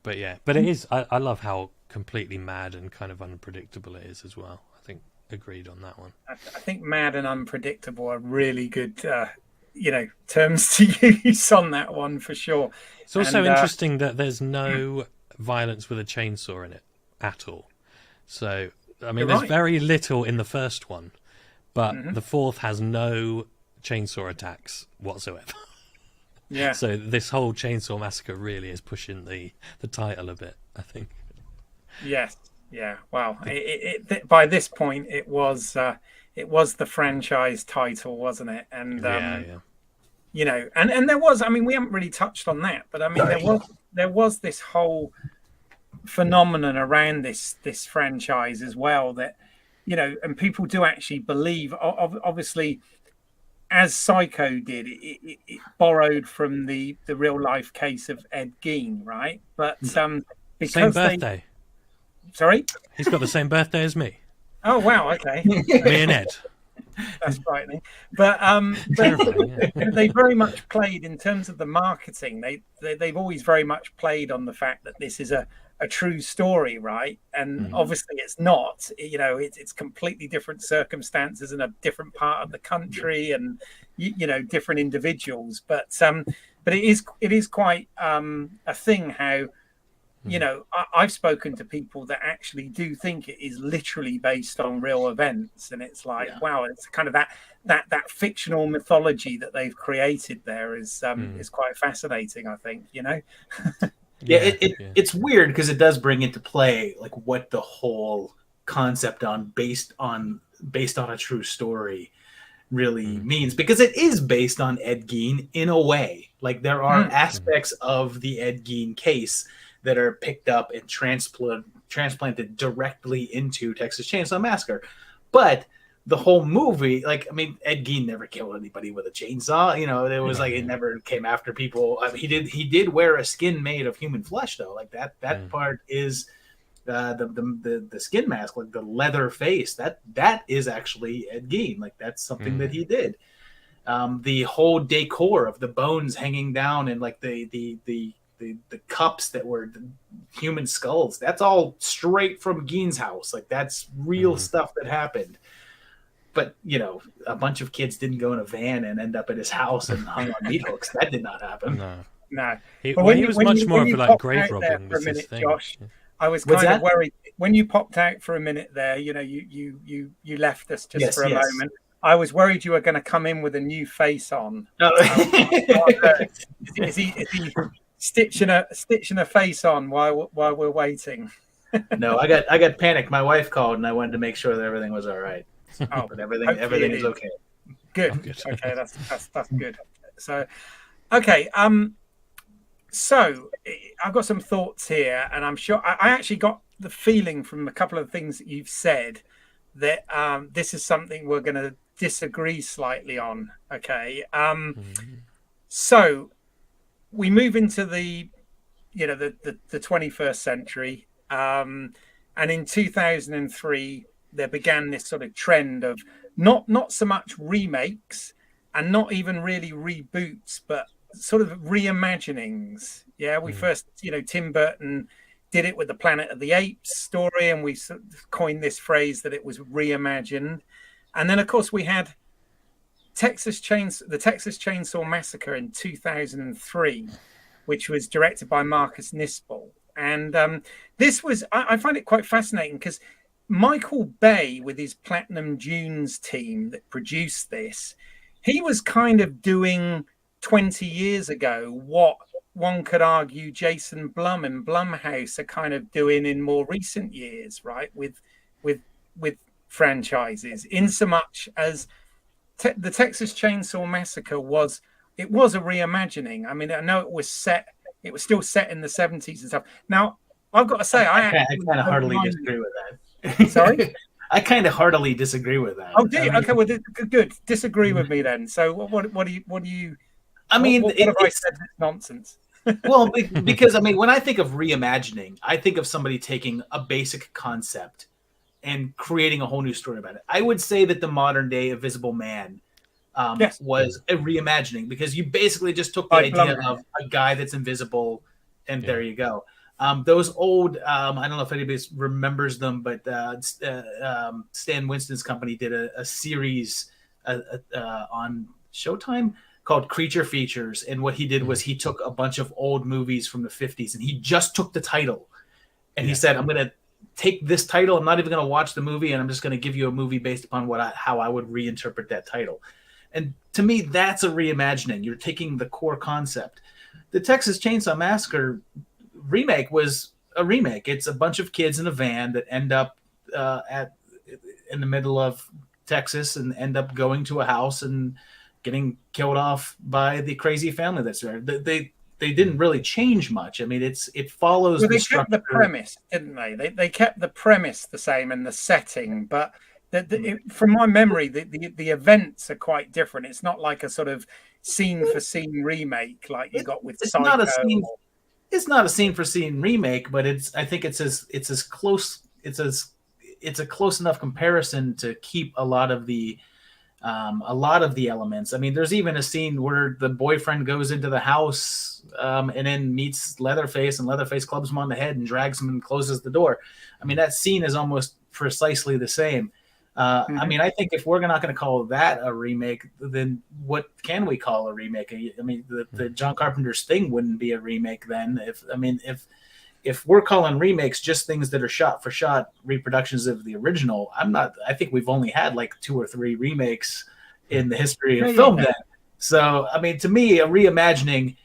But it is. I love how completely mad and kind of unpredictable it is as well. I think agreed on that one. I think mad and unpredictable are really good, terms to use on that one for sure. It's also interesting that there's no violence with a chainsaw in it at all. So I mean, there's very little in the first one, but the fourth has no chainsaw attacks whatsoever. Yeah. So this whole Chainsaw Massacre really is pushing the title a bit, I think. Yes. Yeah. Well, it by this point it was the franchise title, wasn't it? And and there was. I mean, we haven't really touched on that, but I mean, there was this whole phenomenon around this franchise as well that, and people do actually believe. Obviously, as Psycho did, it borrowed from the real life case of Ed Gein, right? But because same birthday. Sorry, he's got the same birthday as me. Oh wow! Okay, me and Ed. That's frightening. But they very much played in terms of the marketing. They've always very much played on the fact that this is a true story, right? And obviously it's not. It's completely different circumstances in a different part of the country, and different individuals. But it is quite a thing how. I've spoken to people that actually do think it is literally based on real events, and it's like, wow, it's kind of that fictional mythology that they've created there is quite fascinating, I think. It's weird because it does bring into play like what the whole concept based on a true story really means, because it is based on Ed Gein in a way. Like there are aspects of the Ed Gein case that are picked up and transplanted directly into Texas Chainsaw Massacre. But the whole movie, Ed Gein never killed anybody with a chainsaw. It was it never came after people. He did wear a skin made of human flesh, though. Like that part is the skin mask, like the leather face. That is actually Ed Gein. Like that's something that he did. The whole decor of the bones hanging down and like the cups that were human skulls, that's all straight from Gein's house. Like that's real stuff that happened. but a bunch of kids didn't go in a van and end up at his house and hung on meat hooks. That did not happen. No. He was much more of like grave robbing was his thing. Josh, I was kind of worried when you popped out for a minute there. You left us just for a moment. I was worried you were going to come in with a new face on. No. Is he stitching a face on while we're waiting? No, I got panicked. My wife called, and I wanted to make sure that everything was all right. Oh, but everything is okay. Good. Okay, that's good. So, okay. So I've got some thoughts here, and I'm sure I actually got the feeling from a couple of things that you've said that this is something we're going to disagree slightly on. Okay. So we move into the 21st century, and in 2003 there began this sort of trend of not so much remakes and not even really reboots, but sort of reimaginings. Yeah, we first, Tim Burton did it with the Planet of the Apes story, and we sort of coined this phrase that it was reimagined. And then, of course, we had the Texas Chainsaw Massacre in 2003, which was directed by Marcus Nispel. And this was, I find it quite fascinating because Michael Bay, with his Platinum Dunes team that produced this, he was kind of doing 20 years ago what one could argue Jason Blum and Blumhouse are kind of doing in more recent years, right? With franchises, in so much as the Texas Chainsaw Massacre was a reimagining. I mean, I know it was still set in the 70s and stuff. Now, I've got to say, I kind of heartily disagree with that. Sorry? I kind of heartily disagree with that. Oh, do you? Okay, well, good. Disagree with me then. So, what do you? I mean, what have I said? That's nonsense. Well, because when I think of reimagining, I think of somebody taking a basic concept and creating a whole new story about it. I would say that the modern day Invisible Man was a reimagining, because you basically just took the idea of a guy that's invisible, and there you go. Those old, I don't know if anybody remembers them, but Stan Winston's company did a series on Showtime called Creature Features. And what he did was he took a bunch of old movies from the 50s, and he just took the title. And he said, I'm going to take this title. I'm not even going to watch the movie, and I'm just going to give you a movie based upon how I would reinterpret that title. And to me, that's a reimagining. You're taking the core concept. The Texas Chainsaw Massacre remake was a remake. It's a bunch of kids in a van that end up in the middle of Texas and end up going to a house and getting killed off by the crazy family that's there. They didn't really change much. I mean, it follows. Well, they kept the premise, didn't they? They kept the premise the same and the setting, but from my memory, the events are quite different. It's not like a sort of scene for scene remake like you got with Psycho. It's not a scene for scene remake, but I think it's a close enough comparison to keep a lot of the elements. I mean, there's even a scene where the boyfriend goes into the house and then meets Leatherface, and Leatherface clubs him on the head and drags him and closes the door. I mean, that scene is almost precisely the same. I mean, I think if we're not going to call that a remake, then what can we call a remake? I mean, the John Carpenter's Thing wouldn't be a remake then. If we're calling remakes just things that are shot for shot reproductions of the original, I think we've only had like 2 or 3 remakes in the history of film then. So, I mean, to me, a reimagining,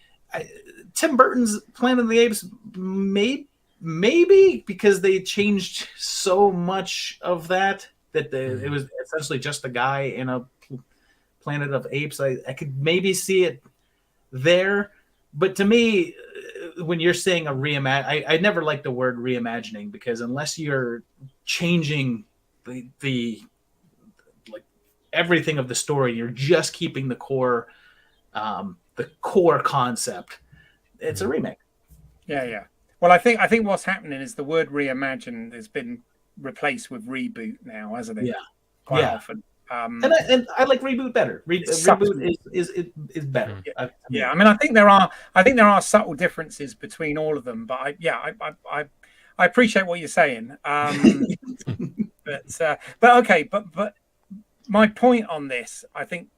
Tim Burton's Planet of the Apes, maybe because they changed so much of that it was essentially just a guy in a Planet of Apes. I could maybe see it there. But to me, when you're saying a reimagine, I never like the word reimagining, because unless you're changing the like everything of the story, you're just keeping the core concept. It's a remake. Yeah. Well, I think what's happening is the word reimagine has been replaced with reboot now, hasn't it? Yeah, quite often. And I like reboot better. Reboot is better. Yeah. I mean, I think there are subtle differences between all of them, but I appreciate what you're saying. But okay, but my point on this, I think,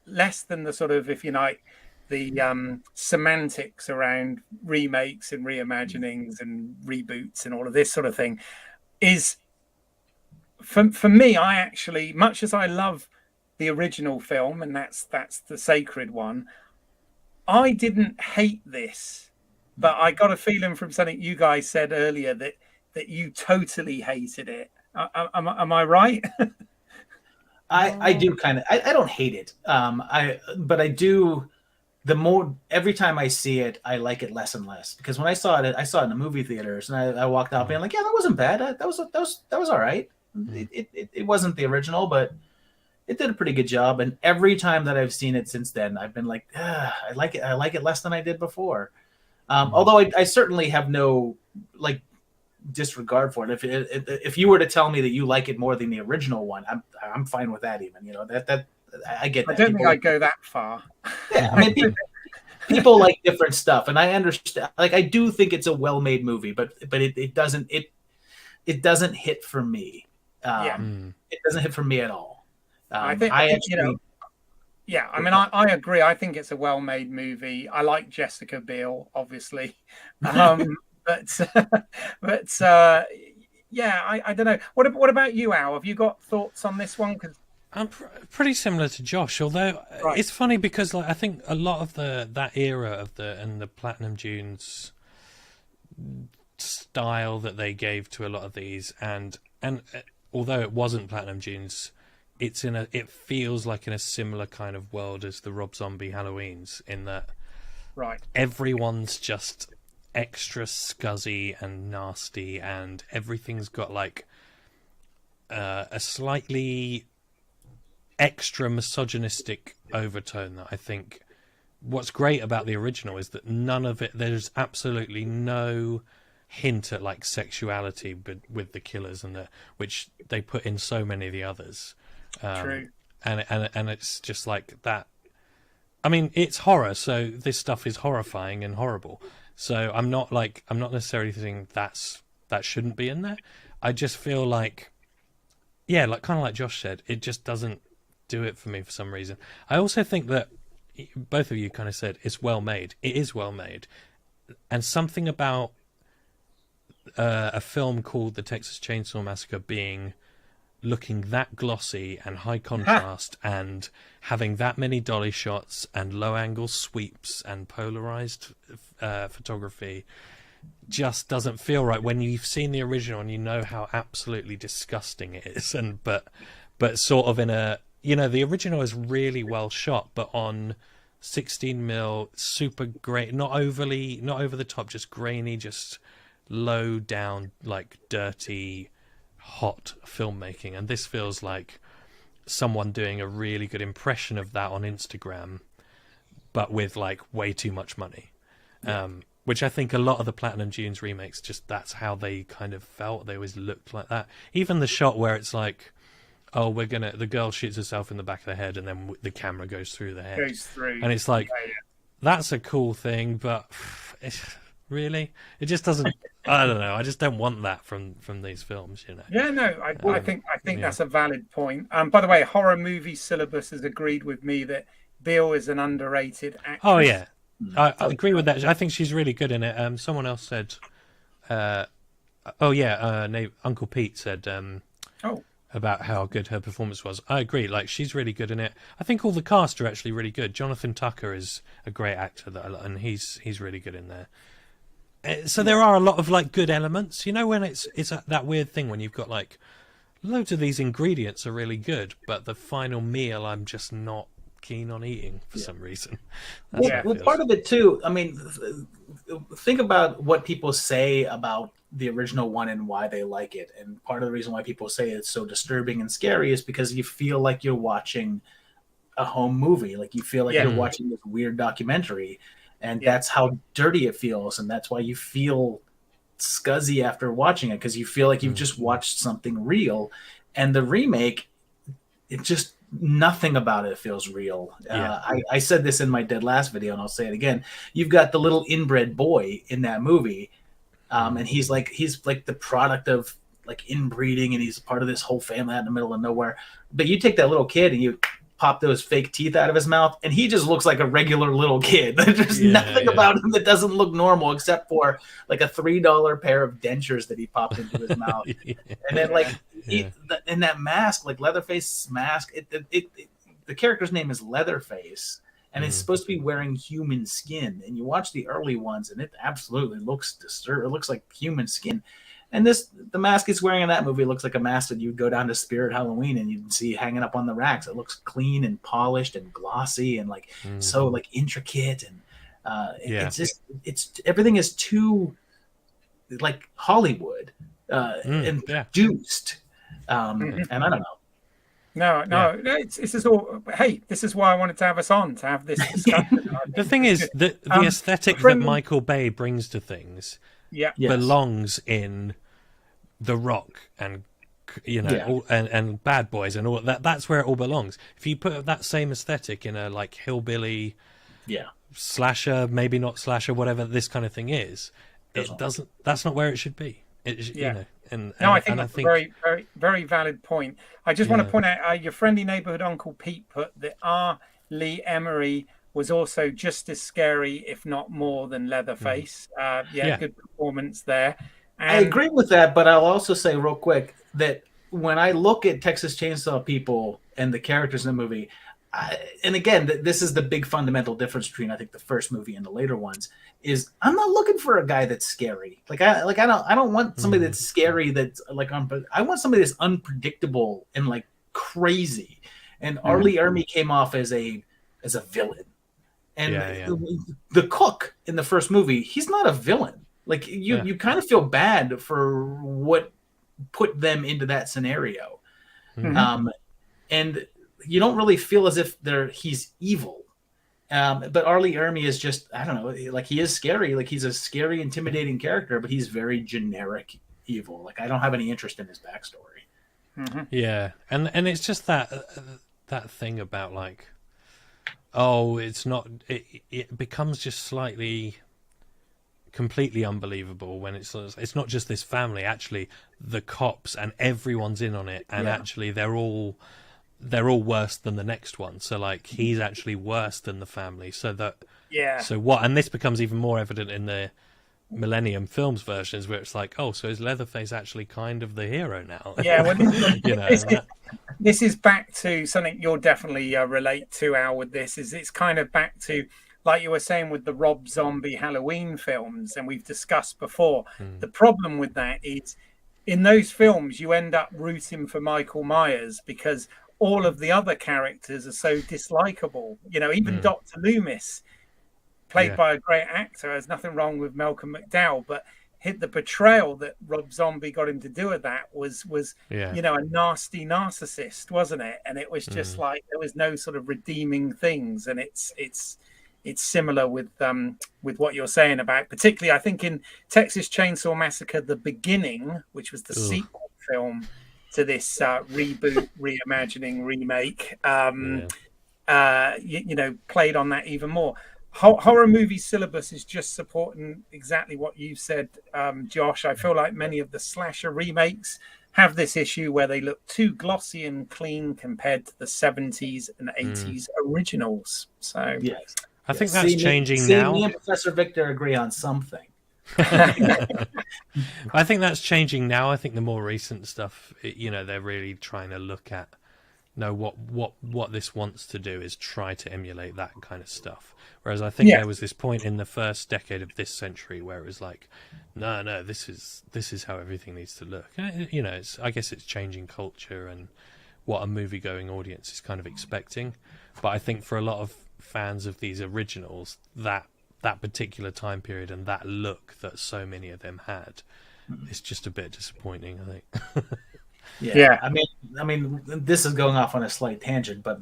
less than the sort of, if you like, the semantics around remakes and reimaginings and reboots and all of this sort of thing, is for me, I actually, much as I love the original film, and that's the sacred one, I didn't hate this, but I got a feeling from something you guys said earlier that you totally hated it. Am I right? I do kind of. I don't hate it. But I do. The more every time I see it, I like it less and less, because when I saw it in the movie theaters, and I walked out being like, yeah, that wasn't bad. That was all right. It wasn't the original, but it did a pretty good job. And every time that I've seen it since then, I've been like, I like it. I like it less than I did before. Although I certainly have no like disregard for it. If you were to tell me that you like it more than the original one, I'm fine with that. Even that I get that. I don't think I'd go that far. Yeah, I mean, people like different stuff, and I understand. Like, I do think it's a well-made movie, but it doesn't hit for me. It doesn't hit for me at all. I think yeah, I mean, I agree. I think it's a well-made movie. I like Jessica Biel, obviously, but yeah, I don't know. What about you, Al? Have you got thoughts on this one? Because I'm pretty similar to Josh, although it's funny because I think a lot of that era of the Platinum Dunes style that they gave to a lot of these, and although it wasn't Platinum Dunes, it feels like in a similar kind of world as the Rob Zombie Halloweens, in that everyone's just extra scuzzy and nasty, and everything's got like a slightly extra misogynistic overtone that I think what's great about the original is that none of it, there's absolutely no hint at like sexuality with the killers, and which they put in so many of the others. True. And it's just like that. I mean, it's horror, so this stuff is horrifying and horrible. So I'm not necessarily thinking that shouldn't be in there. I just feel like, yeah, like kind of like Josh said, it just doesn't do it for me for some reason. I also think that both of you kind of said it's well made. It is well made, and something about a film called The Texas Chainsaw Massacre looking that glossy and high contrast and having that many dolly shots and low angle sweeps and polarized photography just doesn't feel right when you've seen the original and you know how absolutely disgusting it is. And but sort of in a, the original is really well shot, but on 16mm, super great, not over the top, just grainy, just low down, like dirty, hot filmmaking. And this feels like someone doing a really good impression of that on Instagram, but with like way too much money. Which I think a lot of the Platinum Dunes remakes, just that's how they kind of felt. They always looked like that. Even the shot where it's like, oh, the girl shoots herself in the back of the head and then the camera goes through the head. And it's like, that's a cool thing, but really? It just doesn't, I don't know. I just don't want that from these films, Yeah, no, I think that's a valid point. By the way, Horror Movie Syllabus has agreed with me that Bill is an underrated actress. Oh, yeah. I agree with that. I think she's really good in it. Someone else said, Uncle Pete said about how good her performance was. I agree. Like, she's really good in it. I think all the cast are actually really good. Jonathan Tucker is a great actor, and he's really good in there. So there are a lot of like good elements. When it's that weird thing when you've got like loads of these ingredients are really good, but the final meal I'm just not keen on eating for some reason. Well, part of it too, I mean, think about what people say about the original one and why they like it. And part of the reason why people say it's so disturbing and scary is because you feel like you're watching a home movie. Like, you feel like you're watching this weird documentary, and that's how dirty it feels. And that's why you feel scuzzy after watching it, because you feel like you've just watched something real. And the remake, it just, nothing about it feels real. I said this in my Dead Last video, and I'll say it again. You've got the little inbred boy in that movie, and he's like the product of like inbreeding, and he's part of this whole family out in the middle of nowhere. But you take that little kid and you pop those fake teeth out of his mouth, and he just looks like a regular little kid. There's nothing about him that doesn't look normal, except for like a $3 pair of dentures that he popped into his mouth. And then like in that mask, like Leatherface's mask, the character's name is Leatherface, and it's supposed to be wearing human skin. And you watch the early ones, and it absolutely looks disturbed. It looks like human skin. And the mask he's wearing in that movie looks like a mask that you'd go down to Spirit Halloween and you'd see hanging up on the racks. It looks clean and polished and glossy and like so like intricate, and it's just everything is too like Hollywood and produced. And I don't know. No, this is all. Hey, this is why I wanted to have us on to have this discussion. The thing is, the aesthetic that Michael Bay brings to things belongs in The Rock and and Bad Boys and all that. That's where it all belongs. If you put that same aesthetic in a like hillbilly, slasher, maybe not slasher, whatever this kind of thing is, it doesn't. That's not where it should be. You know. I think that's a very, very, very valid point. I just want to point out your friendly neighborhood Uncle Pete put that R. Lee Emery was also just as scary, if not more, than Leatherface. Good performance there. And I agree with that, but I'll also say real quick that when I look at Texas Chainsaw people and the characters in the movie, and again, this is the big fundamental difference between I think the first movie and the later ones, is I'm not looking for a guy that's scary. I don't want somebody that's scary that's like I want somebody that's unpredictable and like crazy. And R. Lee Ermey came off as a villain. And the cook in the first movie, he's not a villain. Like you kind of feel bad for what put them into that scenario. And you don't really feel as if he's evil. But R. Lee Ermey is just, I don't know, like he is scary. Like he's a scary, intimidating character, but he's very generic evil. Like I don't have any interest in his backstory. Yeah. And it's just that thing about like, oh, it's not, it becomes just slightly completely unbelievable when it's not just this family, actually the cops and everyone's in on it, and actually they're all worse than the next one. So like he's actually worse than the family. So what? And this becomes even more evident in the Millennium Films versions, where it's like, oh, so is Leatherface actually kind of the hero now? This is back to something you'll definitely relate to, Al, with this. It's kind of back to, like you were saying, with the Rob Zombie Halloween films, and we've discussed before. The problem with that is, in those films, you end up rooting for Michael Myers because all of the other characters are so dislikable. You know, even Dr. Loomis, played by a great actor, there's nothing wrong with Malcolm McDowell, but the portrayal that Rob Zombie got him to do with that was a nasty narcissist, wasn't it? And it was just like there was no sort of redeeming things. And it's similar with what you're saying about, particularly I think in Texas Chainsaw Massacre: The Beginning, which was the sequel film to this reboot, reimagining, remake, played on that even more. Horror movie syllabus is just supporting exactly what you said, Josh. I feel like many of the slasher remakes have this issue where they look too glossy and clean compared to the 70s and 80s originals. So I think that's changing now. Me and Professor Victor agree on something. I think that's changing now. I think the more recent stuff, they're really trying to look at what this wants to do is try to emulate that kind of stuff. Whereas I think there was this point in the first decade of this century where it was like, no, this is how everything needs to look. I guess it's changing culture and what a movie-going audience is kind of expecting. But I think for a lot of fans of these originals, that particular time period and that look that so many of them had, is just a bit disappointing, I think. Yeah. I mean, this is going off on a slight tangent, but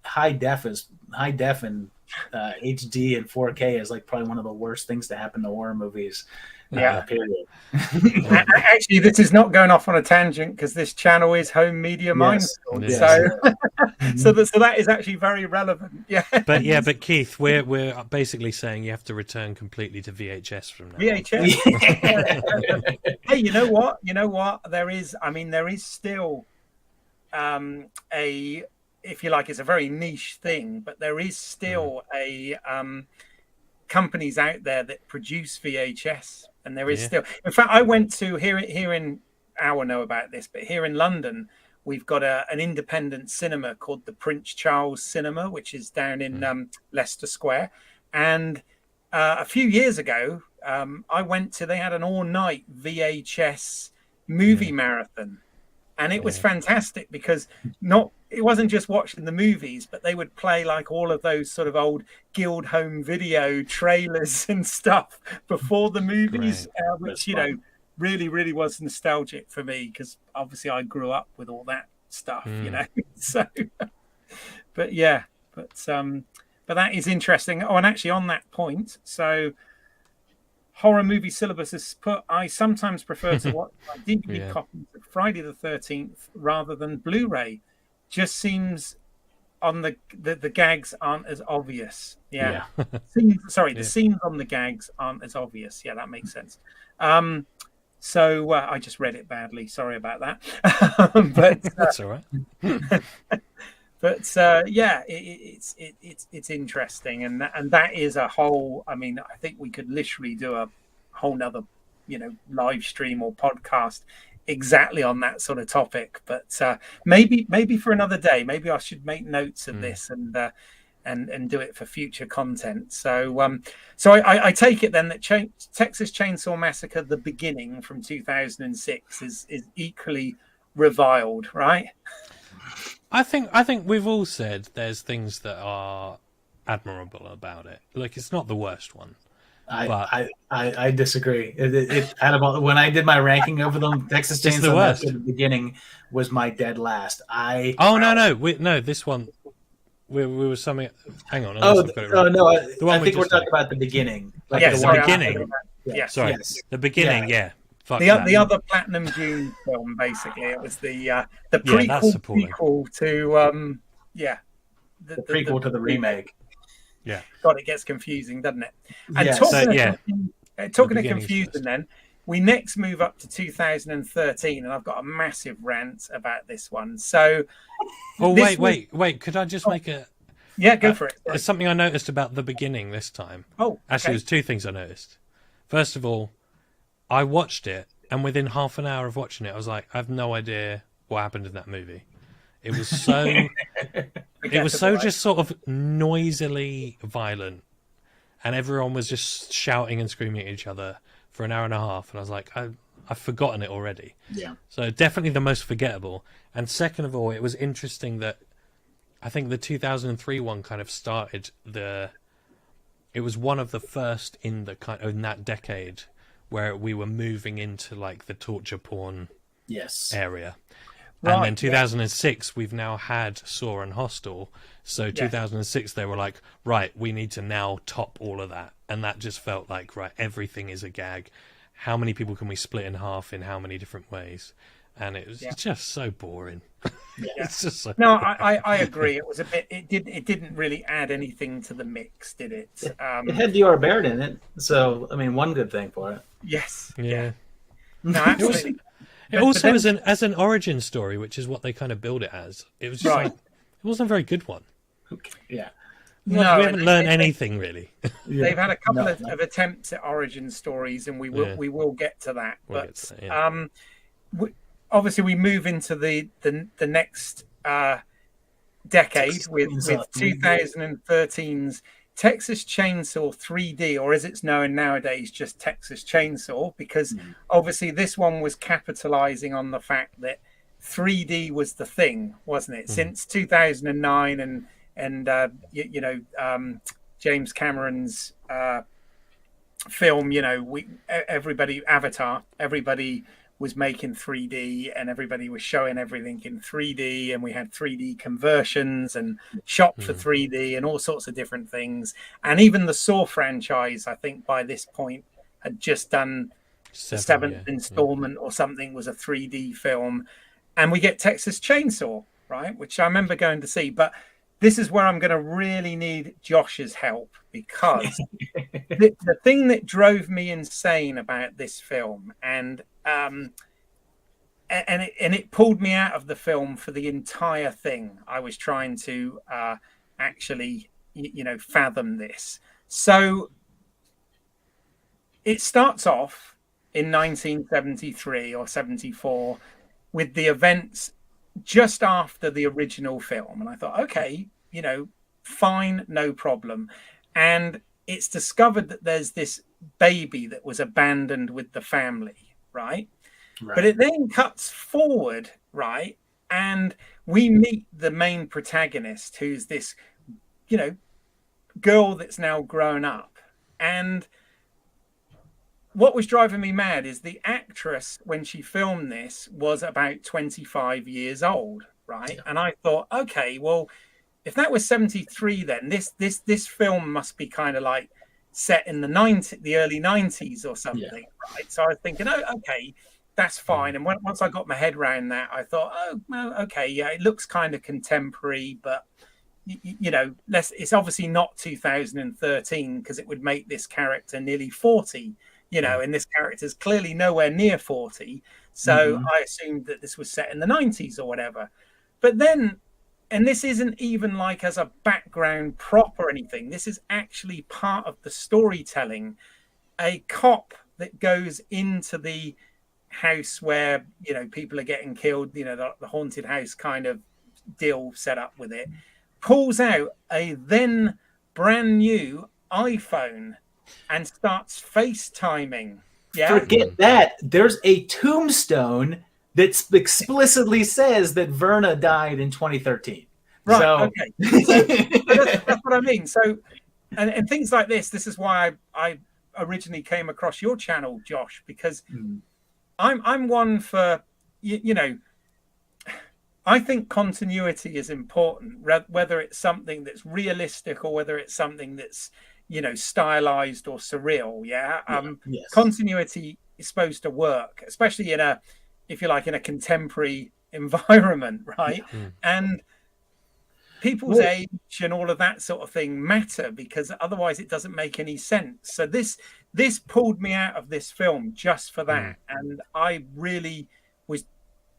high def and HD and 4K is like probably one of the worst things to happen to horror movies. Yeah. Period. Actually, this is not going off on a tangent because this channel is Home Media Minefield. Yes. So that is actually very relevant. Yeah. But Keith, we're basically saying you have to return completely to VHS from now. VHS. Hey, you know what? There is still a, if you like, it's a very niche thing, but there is still a companies out there that produce VHS, and there is still. In fact, I went to here in Al know about this, but here in London, we've got an independent cinema called the Prince Charles Cinema, which is down in Leicester Square, and a few years ago, I went to. They had an all-night VHS movie marathon. And it was fantastic because it wasn't just watching the movies, but they would play like all of those sort of old Guild Home Video trailers and stuff before the movies, which, really, really was nostalgic for me because obviously I grew up with all that stuff, So, but that is interesting. Oh, and actually on that point, so Horror Movie Syllabus has put, I sometimes prefer to watch my DVD copies of Friday the 13th rather than Blu-ray. Just seems on the gags aren't as obvious. The scenes on the gags aren't as obvious. Yeah, that makes sense. So I just read it badly. Sorry about that. But that's all right. But it's interesting, and that is a whole. I mean, I think we could literally do a whole nother, live stream or podcast exactly on that sort of topic. But maybe for another day. Maybe I should make notes of this and do it for future content. So I take it then that Texas Chainsaw Massacre: The Beginning from 2006 is equally reviled, right? I think we've all said there's things that are admirable about it. Like, it's not the worst one. I disagree. When I did my ranking over them, Texas Chainsaw Massacre: The Beginning was my dead last. No, this one we were something. Hang on. No, I think we're talking about The Beginning. The Beginning. The Beginning. Yeah. The other Platinum June film, basically, it was the prequel to the prequel to the remake. Yeah, God, it gets confusing, doesn't it? And talking of confusing, then we next move up to 2013, and I've got a massive rant about this one. So, wait, could I just make a? Yeah, go for it. There's something I noticed about The Beginning this time. Oh, actually, there's two things I noticed. First of all, I watched it, and within half an hour of watching it, I was like, I have no idea what happened in that movie. It was so, just sort of noisily violent, and everyone was just shouting and screaming at each other for an hour and a half, and I was like, I've forgotten it already. Yeah. So definitely the most forgettable. And second of all, it was interesting that I think the 2003 one kind of started it was one of the first in that decade where we were moving into like the torture porn area. Right, and then 2006, we've now had Saw and Hostel. So 2006, they were like, right, we need to now top all of that. And that just felt like, right, everything is a gag. How many people can we split in half in how many different ways? And it was just so boring. It's just so boring. I agree. It was a bit. It didn't really add anything to the mix, did it? It had Dior Baird in it, so I mean, one good thing for it. Yes. Yeah. No, absolutely. It also as an origin story, which is what they kind of build it as. It was just like, it wasn't a very good one. Yeah. We haven't learned anything really. They've had a couple of attempts at origin stories, and we will get to that. Obviously, we move into the next decade with 2013's Texas Chainsaw 3D, or as it's known nowadays, just Texas Chainsaw, because obviously this one was capitalizing on the fact that 3D was the thing, wasn't it? Since 2009 and James Cameron's film, Avatar, everybody was making 3D and everybody was showing everything in 3D, and we had 3D conversions and shop for 3D and all sorts of different things. And even the Saw franchise, I think by this point, had just done the seventh installment or something, was a 3D film, and we get Texas Chainsaw, right, which I remember going to see. But this is where I'm going to really need Josh's help, because the thing that drove me insane about this film, and it pulled me out of the film for the entire thing. I was trying to actually, fathom this. So it starts off in 1973 or 74 with the events just after the original film. And I thought, okay, fine, no problem. And it's discovered that there's this baby that was abandoned with the family, right? But it then cuts forward, right? And we meet the main protagonist, who's this, girl that's now grown up. And what was driving me mad is the actress, when she filmed this, was about 25 years old, right? Yeah. And I thought, okay, well, if that was 73, then this film must be kind of like set in the early 90s or something, right? So I was thinking, oh, okay, that's fine. And once I got my head around that, I thought, oh, well, okay, yeah, it looks kind of contemporary, but it's obviously not 2013, because it would make this character nearly 40, and this character's clearly nowhere near 40. So I assumed that this was set in the 90s or whatever. But then, and this isn't even like as a background prop or anything, this is actually part of the storytelling. A cop that goes into the house where, people are getting killed, the haunted house kind of deal set up with it, pulls out a then brand new iPhone and starts FaceTiming. Yeah. Forget that. There's a tombstone that explicitly says that Verna died in 2013. Right. So... Okay. So that's what I mean. So, and things like this is why I originally came across your channel, Josh, because I'm one for, I think continuity is important, whether it's something that's realistic or whether it's something that's, stylized or surreal. Yeah. Yes. Continuity is supposed to work, especially in a contemporary environment, right? And people's age and all of that sort of thing matter, because otherwise it doesn't make any sense. So this pulled me out of this film just for that. And I really was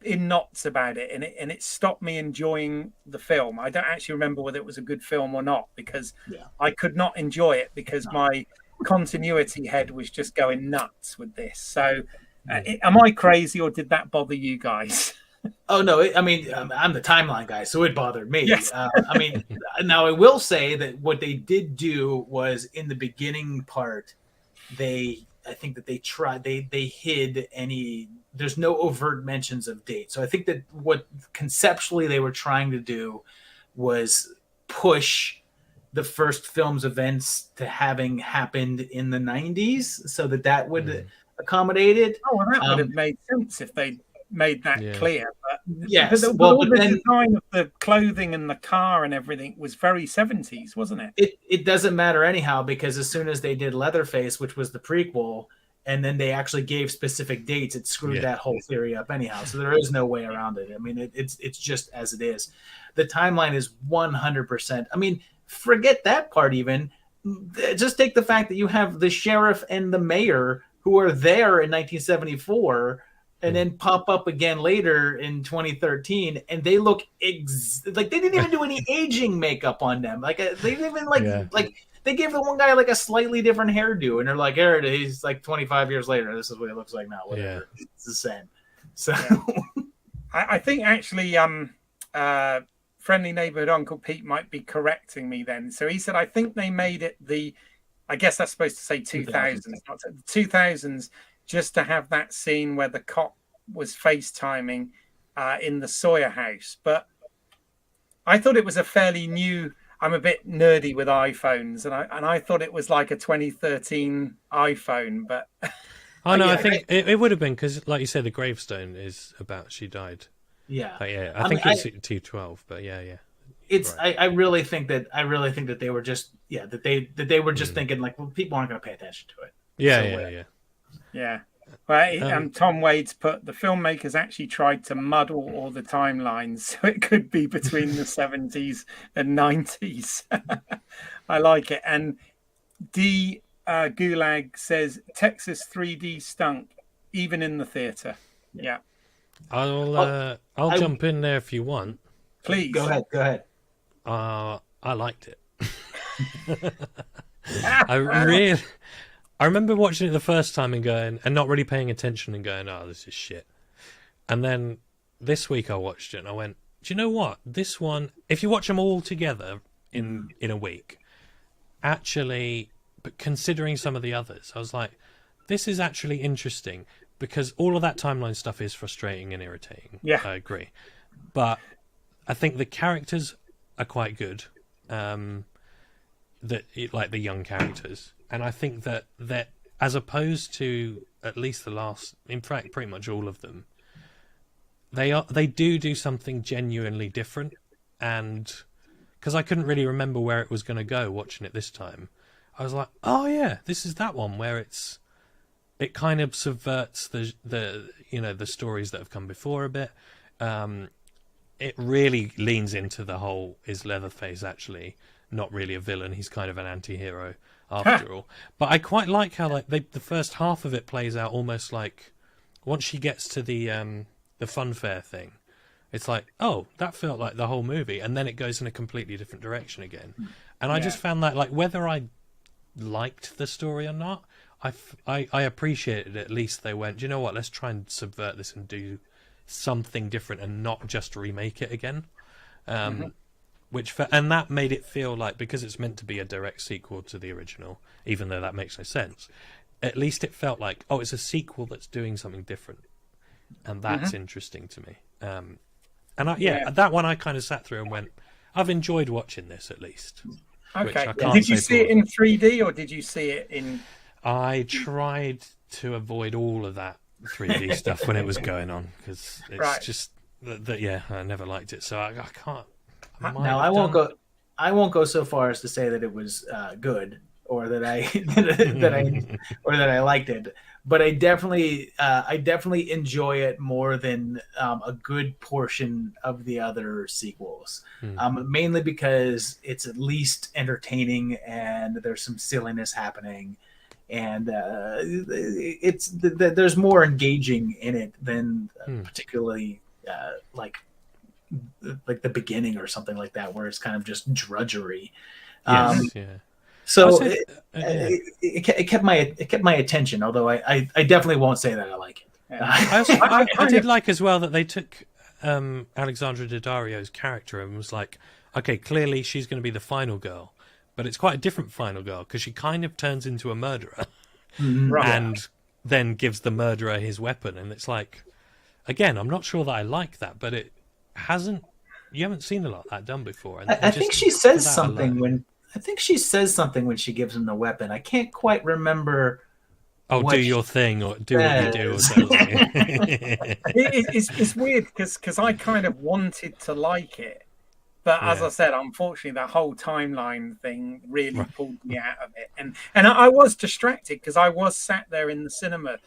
in knots about it, and it stopped me enjoying the film. I don't actually remember whether it was a good film or not, because I could not enjoy it because my continuity head was just going nuts with this. So am I crazy, or did that bother you guys? Oh no, I'm the timeline guy, so it bothered me. Yes. Now I will say that what they did do was, in the beginning part, I think that they hid any. There's no overt mentions of dates. So I think that what conceptually they were trying to do was push the first film's events to having happened in the 90s, so that would accommodate it. Oh, well, that would have made sense if they made that clear. But yes, the design of the clothing and the car and everything was very 70s, wasn't it? It doesn't matter anyhow, because as soon as they did Leatherface, which was the prequel, and then they actually gave specific dates, it screwed that whole theory up anyhow. So there is no way around it. I mean, it's just as it is. The timeline is 100%. Forget that part even. Just take the fact that you have the sheriff and the mayor who are there in 1974 and then pop up again later in 2013, and they look like they didn't even do any aging makeup on them. Like they didn't even like they gave the one guy like a slightly different hairdo, and they're like, "Here it is." He's like 25 years later. This is what he looks like now. Whatever, it's the same. So, I think actually, friendly neighborhood Uncle Pete might be correcting me then. So he said, I think they made it I guess that's supposed to say 2000s, not the 2000s, just to have that scene where the cop was FaceTiming in the Sawyer house. But I thought it was a fairly new. I'm a bit nerdy with iPhones, and I thought it was like a 2013 iPhone, but oh no, I think it would have been, because, like you said, the gravestone is about she died. Yeah, I think it's 212, but it's. Right. I really think that they were just that they were just thinking like, well, people aren't going to pay attention to it. Yeah. Yeah. Well, Um, Tom Wade's put the filmmakers actually tried to muddle all the timelines, so it could be between the 70s and 90s. I like it. And D Gulag says Texas 3D stunk, even in the theater. Yeah. I'll jump in there if you want. Please. Go ahead. I liked it. I remember watching it the first time and not really paying attention and going, oh, this is shit. And then this week I watched it and I went, do you know what? This one, if you watch them all together in a week, actually, but considering some of the others, I was like, this is actually interesting because all of that timeline stuff is frustrating and irritating. Yeah. I agree. But I think the characters are quite good. Like the young characters. And I think that as opposed to at least the last, in fact, pretty much all of them, they do something genuinely different. And because I couldn't really remember where it was going to go watching it this time, I was like, oh yeah, this is that one where it kind of subverts the stories that have come before a bit. It really leans into the whole, is Leatherface actually not really a villain? He's kind of an anti-hero after all. But I quite like how the first half of it plays out almost like once she gets to the funfair thing, it's like, oh, that felt like the whole movie, and then it goes in a completely different direction again. And I just found that, like, whether I liked the story or not, I appreciated it. At least they went, you know what, let's try and subvert this and do something different and not just remake it again. And that made it feel like, because it's meant to be a direct sequel to the original, even though that makes no sense, at least it felt like, oh, it's a sequel that's doing something different, and that's interesting to me. That one I kind of sat through and went, I've enjoyed watching this at least. Okay. Did you see it in 3D or did you see it in? I tried to avoid all of that 3D stuff when it was going on because it's just that. I never liked it, so I can't. Now I won't go so far as to say that it was good or that I that I liked it, but I definitely enjoy it more than a good portion of the other sequels. Mainly because it's at least entertaining and there's some silliness happening, and there's more engaging in it than particularly like the beginning or something like that, where it's kind of just drudgery. So it kept my attention, although I definitely won't say that I like it. I did like as well that they took Alexandra Daddario's character and was like, okay, clearly she's going to be the final girl, but it's quite a different final girl because she kind of turns into a murderer and then gives the murderer his weapon, and it's like, again, I'm not sure that I like that, but you haven't seen a lot of that done before. And I think she says something when she gives him the weapon. I can't quite remember. Oh, do your thing, or do what you do, or something. It's weird because I kind of wanted to like it, but as I said, unfortunately, that whole timeline thing really pulled me out of it, and I was distracted because I was sat there in the cinema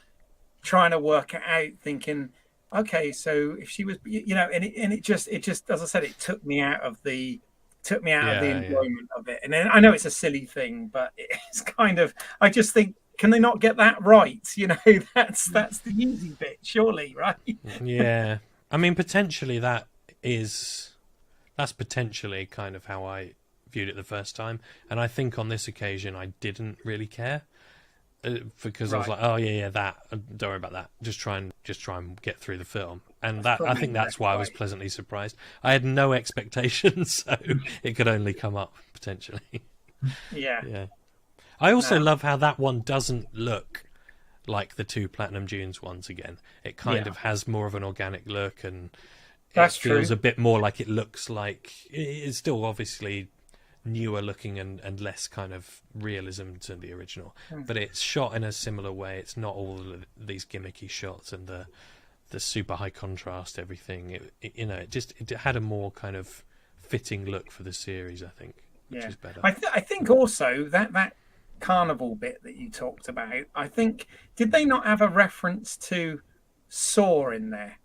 trying to work it out, thinking, okay, so if she was, and it just, as I said, it took me out of the enjoyment of it. And then I know it's a silly thing, but it's kind of, I just think, can they not get that right? That's the easy bit, surely, right? Yeah, I mean, potentially that's potentially kind of how I viewed it the first time, and I think on this occasion I didn't really care. Because I was like, oh yeah, that, don't worry about that. Just try and get through the film, and I think that's why I was pleasantly surprised. I had no expectations, so it could only come up potentially. Yeah. I also love how that one doesn't look like the two Platinum Dunes ones again. It kind of has more of an organic look, and it feels a bit more like it looks like it's still obviously newer looking and less kind of realism to the original, but it's shot in a similar way. It's not all these gimmicky shots and the super high contrast everything. It had a more kind of fitting look for the series, I think, which is better. I think also that carnival bit that you talked about, I think, did they not have a reference to Saw in there?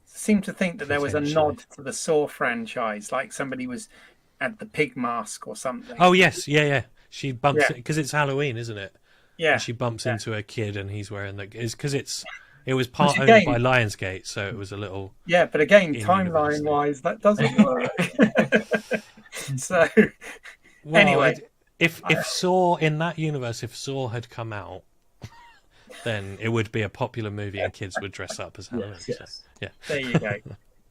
Seem to think that there was a nod to the Saw franchise, like somebody had the pig mask or something. Oh yes, yeah. She bumps it because it's Halloween, isn't it? Yeah. And she bumps into a kid, and he's wearing it was part owned by Lionsgate, so it was a little. Yeah, but again, timeline wise, that doesn't work. So, anyway, if Saw in that universe, if Saw had come out, then it would be a popular movie, and kids would dress up as Halloween. Yes. So, yeah, there you go.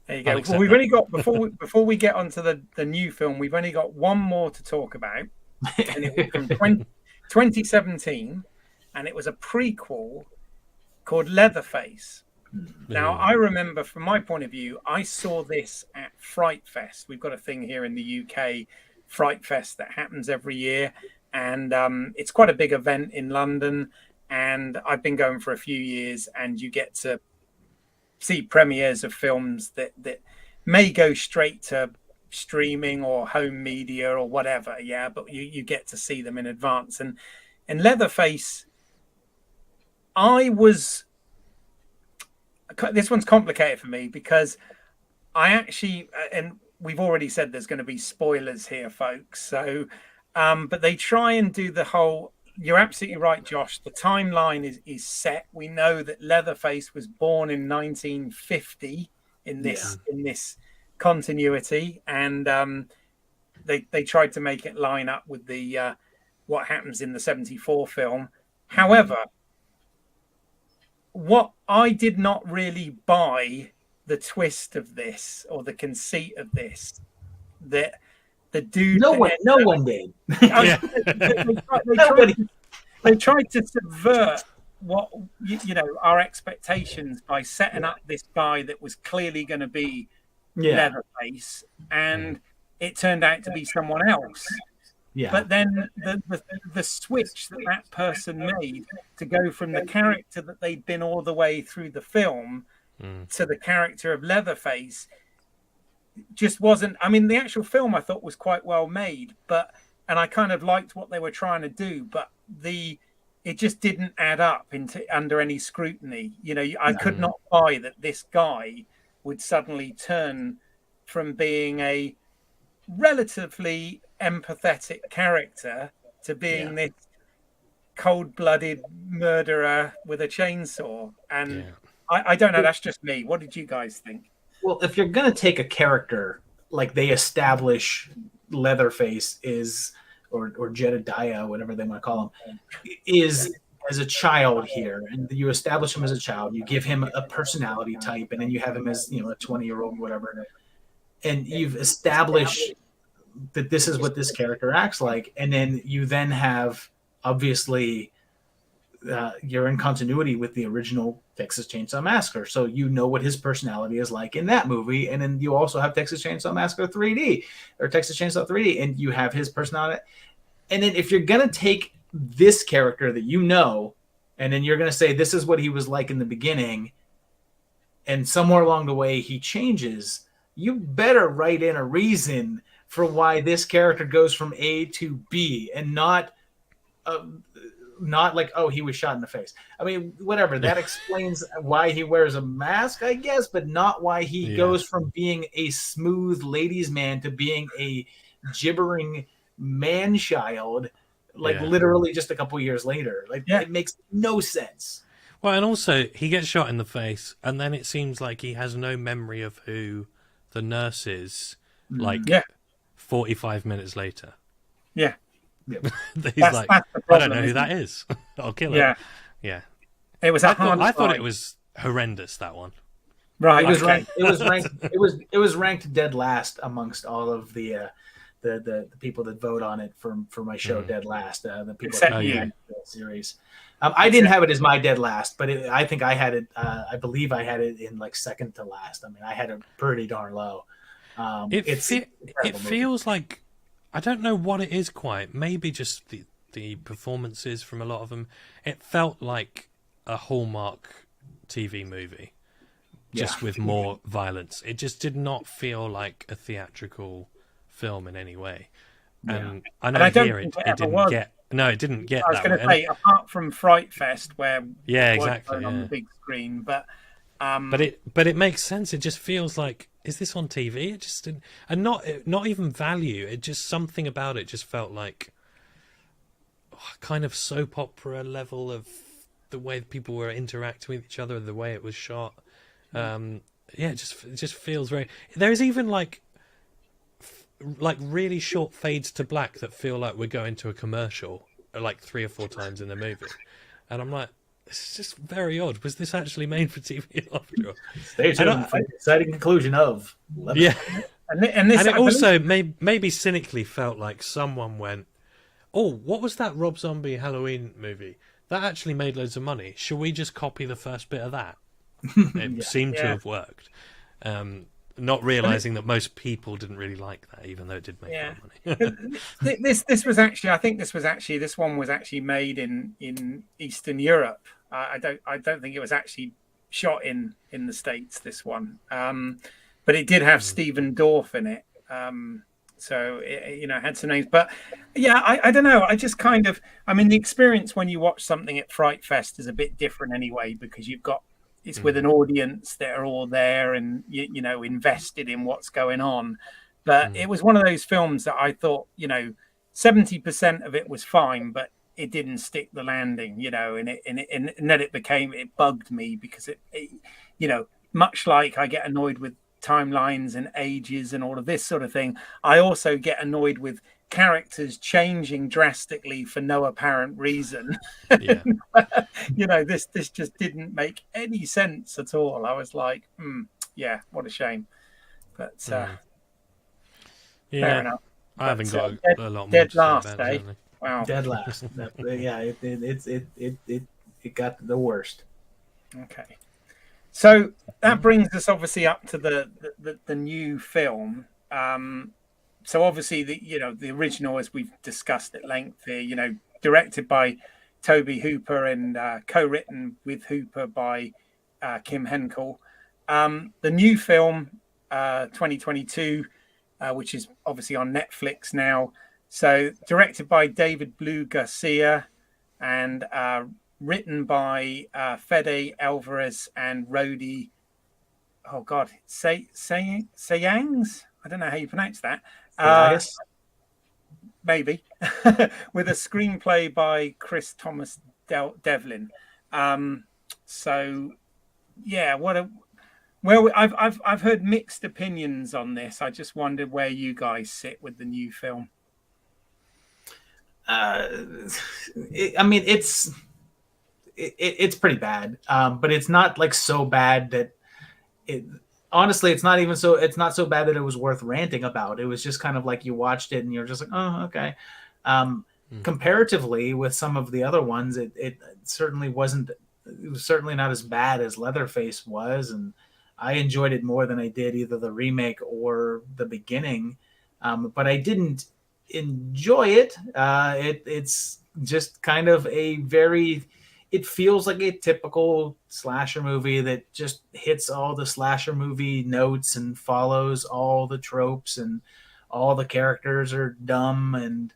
There you go. Well, we've only got before we get onto the new film, we've only got one more to talk about, and it was from 2017, and it was a prequel called Leatherface. Now, I remember from my point of view, I saw this at Fright Fest. We've got a thing here in the UK, Fright Fest, that happens every year, and it's quite a big event in London. And I've been going for a few years, and you get to see premieres of films that may go straight to streaming or home media or whatever. Yeah, but you get to see them in advance. And Leatherface, this one's complicated for me because I actually, and we've already said there's going to be spoilers here, folks. So, but they try and do the whole. You're absolutely right, Josh. The timeline is set. We know that Leatherface was born in 1950 in this continuity, and they tried to make it line up with the what happens in the 74 film. However, what I did not really buy the twist of this or the conceit of this, that the dude. No one did. They tried to subvert what our expectations by setting up this guy that was clearly going to be Leatherface, and it turned out to be someone else. Yeah. But then the switch that person made to go from the character that they'd been all the way through the film to the character of Leatherface just wasn't. I mean, the actual film I thought was quite well made, and I kind of liked what they were trying to do, but it just didn't add up under any scrutiny. I could not buy that this guy would suddenly turn from being a relatively empathetic character to being this cold-blooded murderer with a chainsaw. And I don't know, that's just me. What did you guys think? Well, if you're going to take a character like they establish Leatherface is, or Jedediah, whatever they might call him, is as a child here, and you establish him as a child, you give him a personality type, and then you have him as, a 20-year-old, whatever, and you've established that this is what this character acts like, and then you then have, obviously, you're in continuity with the original Texas Chainsaw Massacre, so you know what his personality is like in that movie, and then you also have Texas Chainsaw Massacre 3D, or Texas Chainsaw 3D, and you have his personality. And then if you're going to take this character that and then you're going to say this is what he was like in the beginning, and somewhere along the way he changes, you better write in a reason for why this character goes from A to B, and not like, oh, he was shot in the face. I mean, whatever. That explains why he wears a mask, I guess, but not why he goes from being a smooth ladies' man to being a gibbering man-child, literally just a couple years later. It makes no sense. Well, and also, he gets shot in the face, and then it seems like he has no memory of who the nurse is, 45 minutes later. Yeah. He's I don't know who that is. I'll kill him. Yeah. It was. I thought it was horrendous, that one. Right. It was ranked dead last amongst all of the people that vote on it for my show, Dead Last. The people except you. The series. I didn't have it as my dead last, but I think I had it. I believe I had it in second to last. I mean, I had it pretty darn low. It feels like, I don't know what it is quite. Maybe just the performances from a lot of them. It felt like a Hallmark TV movie, just with more violence. It just did not feel like a theatrical film in any way. And I know here it didn't get No, it didn't get I was that going to way. say, apart from Fright Fest, where Yeah, it was exactly. shown on the big screen, but it makes sense. It just feels like, is this on TV? It just didn't, and not even value. It just, something about it just felt like kind of soap opera level of the way people were interacting with each other, the way it was shot. It just feels very. There's even like really short fades to black that feel like we're going to a commercial like 3 or 4 times in the movie, and I'm like, it's just very odd. Was this actually made for TV after all? Stay tuned for the exciting conclusion of Yeah. and this, And it also maybe cynically felt like someone went, oh, what was that Rob Zombie Halloween movie? That actually made loads of money. Should we just copy the first bit of that? It seemed to have worked. Not realizing that most people didn't really like that, even though it did make a lot of money. this was actually, I think this one was actually made in Eastern Europe. I don't think it was actually shot in the States, this one, but it did have Stephen Dorff in it, so it had some names. But yeah, I don't know, I just kind of, I mean, the experience when you watch something at Fright Fest is a bit different anyway, because it's with an audience that are all there and invested in what's going on. But it was one of those films that I thought 70% of it was fine, but it didn't stick the landing, and then it bugged me, because it much like I get annoyed with timelines and ages and all of this sort of thing, I also get annoyed with characters changing drastically for no apparent reason. Yeah. This just didn't make any sense at all. I was like, what a shame. But fair enough. I haven't got a lot more dead to say last, about it, Wow. Dead last. It got the worst. Okay. So that brings us obviously up to the new film. So obviously the original, as we've discussed at length here, directed by Toby Hooper and co-written with Hooper by Kim Henkel. The new film, 2022, which is obviously on Netflix now. So directed by David Blue Garcia and written by Fede Alvarez and Rodi. Oh God, Sayangs? I don't know how you pronounce that. Maybe. With a screenplay by Chris Thomas Devlin. So yeah, I've heard mixed opinions on this. I just wondered where you guys sit with the new film. It's pretty bad, but it's not like so bad that it. Honestly, it's not so bad that it was worth ranting about. It was just kind of like you watched it and you're just like, oh, okay. Comparatively with some of the other ones, it certainly wasn't. It was certainly not as bad as Leatherface was, and I enjoyed it more than I did either the remake or the beginning. But I didn't enjoy it. It's just kind of it feels like a typical slasher movie that just hits all the slasher movie notes and follows all the tropes, and all the characters are dumb, and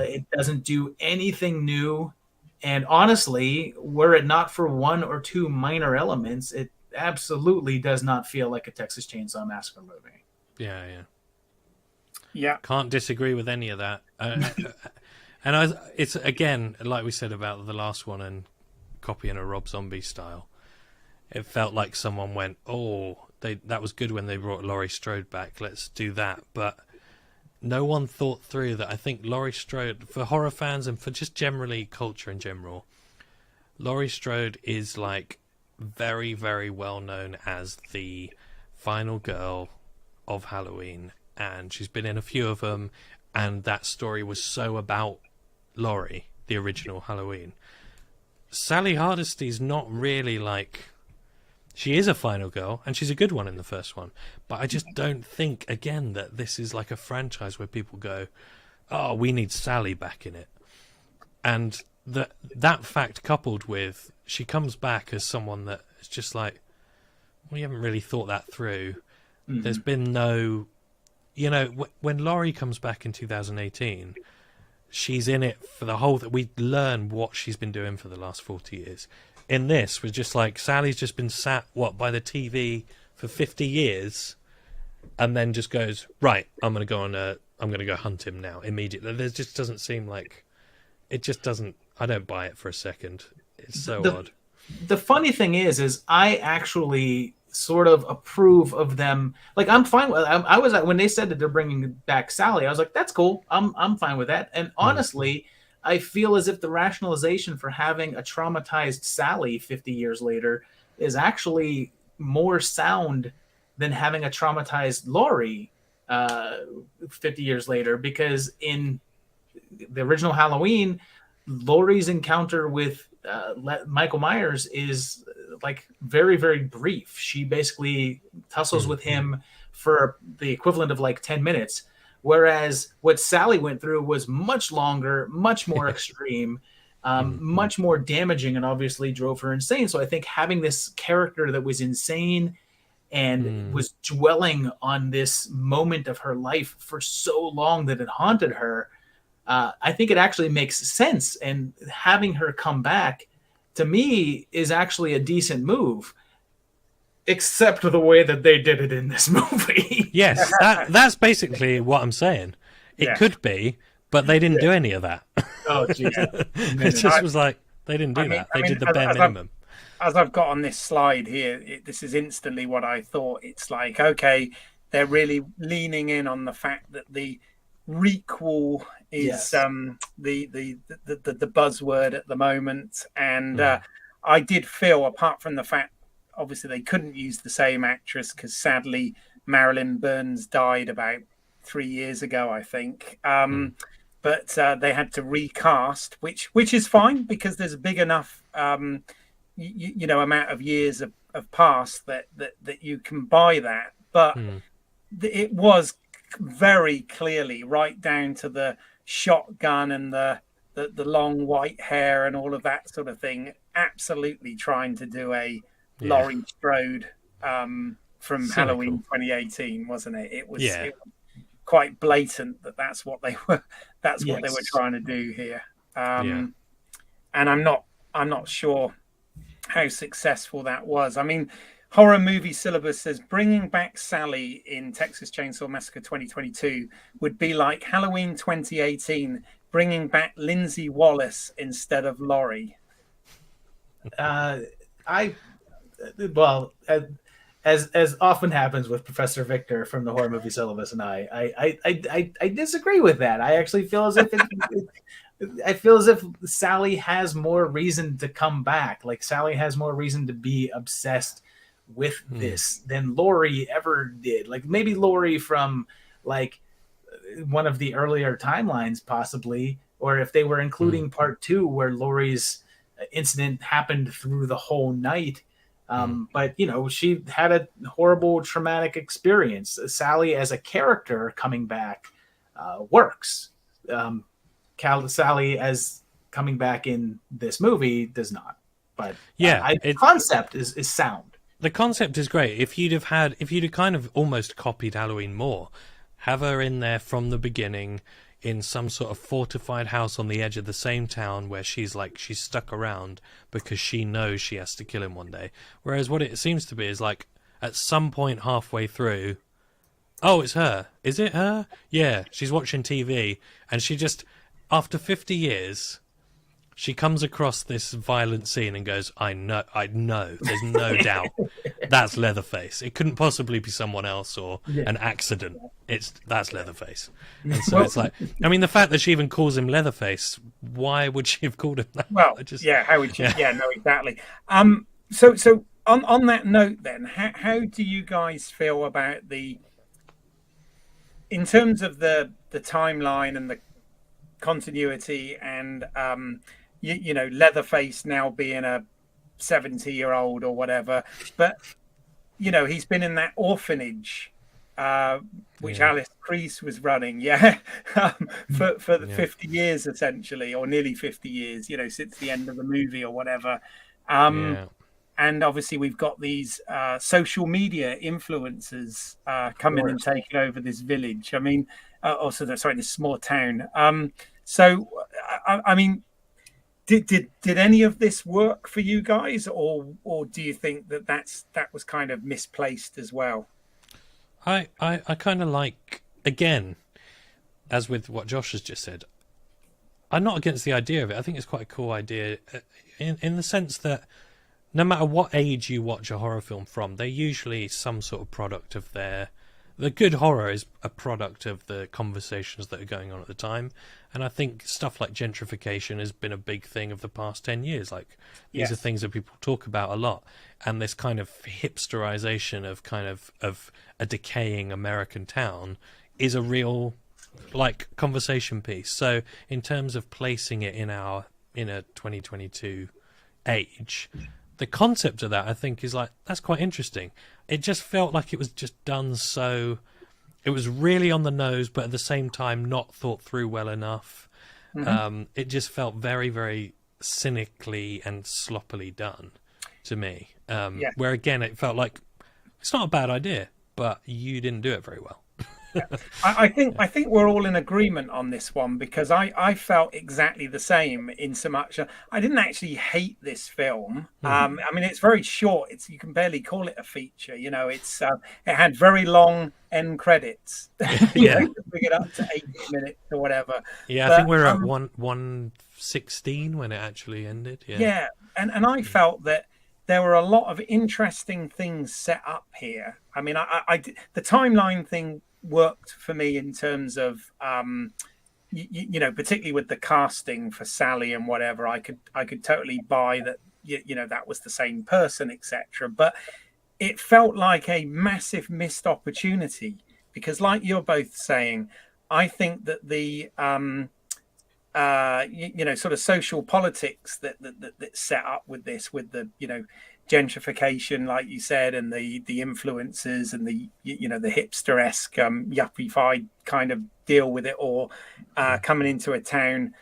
it doesn't do anything new. And honestly, were it not for one or two minor elements, it absolutely does not feel like a Texas Chainsaw Massacre movie. Yeah. Can't disagree with any of that. And it's, again, like we said about the last one and copying a Rob Zombie style, it felt like someone went, that was good when they brought Laurie Strode back, let's do that. But no one thought through that. I think Laurie Strode, for horror fans and for just generally culture in general, Laurie Strode is like very, very well known as the final girl of Halloween, and she's been in a few of them, and that story was so about Laurie, the original Halloween. Sally Hardisty's not really like... She is a final girl, and she's a good one in the first one, but I just don't think, again, that this is like a franchise where people go, oh, we need Sally back in it. And that fact coupled with she comes back as someone that is just like, well, you haven't really thought that through. Mm-hmm. There's been no... when Laurie comes back in 2018... she's in it for the whole. We learn what she's been doing for the last 40 years. In this, was just like Sally's just been sat by the TV for 50 years, and then just goes, right, I'm gonna go hunt him now immediately. There just doesn't seem like it. Just doesn't. I don't buy it for a second. It's so odd. The funny thing is I actually sort of approve of them. Like, I'm fine with. I was when they said that they're bringing back Sally, I was like, that's cool. I'm fine with that. And honestly, I feel as if the rationalization for having a traumatized Sally 50 years later is actually more sound than having a traumatized Laurie 50 years later, because in the original Halloween, Laurie's encounter with Michael Myers is like very, very brief. She basically tussles with him for the equivalent of like 10 minutes. Whereas what Sally went through was much longer, much more extreme, much more damaging, and obviously drove her insane. So I think having this character that was insane and was dwelling on this moment of her life for so long that it haunted her, I think it actually makes sense. And having her come back, to me, is actually a decent move, except the way that they did it in this movie. Yes, that's basically what I'm saying. It could be, but they didn't do any of that. Oh, geez. It just was like, they didn't do that. They did the bare minimum. As I've got on this slide here, this is instantly what I thought. It's like, okay, they're really leaning in on the fact that the requel is the buzzword at the moment. And I did feel, apart from the fact, obviously they couldn't use the same actress because sadly Marilyn Burns died about 3 years ago, I think. But they had to recast, which is fine because there's a big enough you know, amount of years have passed that you can buy that. But it was very clearly, right down to the shotgun and the long white hair and all of that sort of thing, absolutely trying to do a Laurie Strode from Cynical. Halloween 2018, wasn't it? It was quite blatant that's what they were what they were trying to do here. And I'm not sure how successful that was. I mean, Horror Movie Syllabus says bringing back Sally in Texas Chainsaw Massacre 2022 would be like Halloween 2018 bringing back Lindsay Wallace instead of Laurie. As often happens with Professor Victor from the Horror Movie Syllabus and I disagree with that. I actually feel as if I feel as if Sally has more reason to come back. Like, Sally has more reason to be obsessed with this than Laurie ever did. Like, maybe Laurie from like one of the earlier timelines, possibly, or if they were including part 2 where Laurie's incident happened through the whole night. But, you know, she had a horrible traumatic experience. Sally as a character coming back works. Sally as coming back in this movie does not. But the concept is sound. The concept is great. If you'd kind of almost copied Halloween more, have her in there from the beginning in some sort of fortified house on the edge of the same town where she's stuck around because she knows she has to kill him one day. Whereas what it seems to be is like at some point halfway through, oh, it's her. Is it her? Yeah, she's watching TV and she just, after 50 years, she comes across this violent scene and goes, I know, there's no doubt that's Leatherface. It couldn't possibly be someone else or an accident. That's Leatherface. And so it's like, I mean, the fact that she even calls him Leatherface, why would she have called him that? Well, how would she? Yeah, no, exactly. So on that note then, how do you guys feel about in terms of the timeline and the continuity and you know, Leatherface now being a 70-year-old or whatever, but you know, he's been in that orphanage which Alice Crease was running for the 50 years essentially, or nearly 50 years, you know, since the end of the movie or whatever. And obviously we've got these social media influencers coming and taking over this village. I mean, this small town. So, I mean, did any of this work for you guys, or do you think that was kind of misplaced as well? I kind of like, again, as with what Josh has just said, I'm not against the idea of it. I think it's quite a cool idea in the sense that no matter what age you watch a horror film from, they're usually some sort of product of their... The good horror is a product of the conversations that are going on at the time. And I think stuff like gentrification has been a big thing of the past 10 years. Like, these are things that people talk about a lot. And this kind of hipsterization of a decaying American town is a real, like, conversation piece. So in terms of placing it in a 2022 age, the concept of that, I think, is like, that's quite interesting. It just felt like it was just done so... It was really on the nose, but at the same time not thought through well enough. Mm-hmm. It just felt very, very cynically and sloppily done to me. Where, again, it felt like, it's not a bad idea, but you didn't do it very well. I think we're all in agreement on this one, because I felt exactly the same, in so much I didn't actually hate this film. I mean, it's very short. You can barely call it a feature. You know, it had very long end credits. To bring it up to 8 minutes or whatever. Yeah, but I think we're at 1:16 when it actually ended. Yeah, and I felt that there were a lot of interesting things set up here. I mean, the timeline thing worked for me in terms of you know, particularly with the casting for Sally and whatever. I could totally buy that, you know, that was the same person, etc. But it felt like a massive missed opportunity, because, like you're both saying, I think that the you know, sort of social politics that set up with this, with the, you know, gentrification, like you said, and the influences and the, you know, the hipster-esque yuppie-fied kind of deal with it, or coming into a town,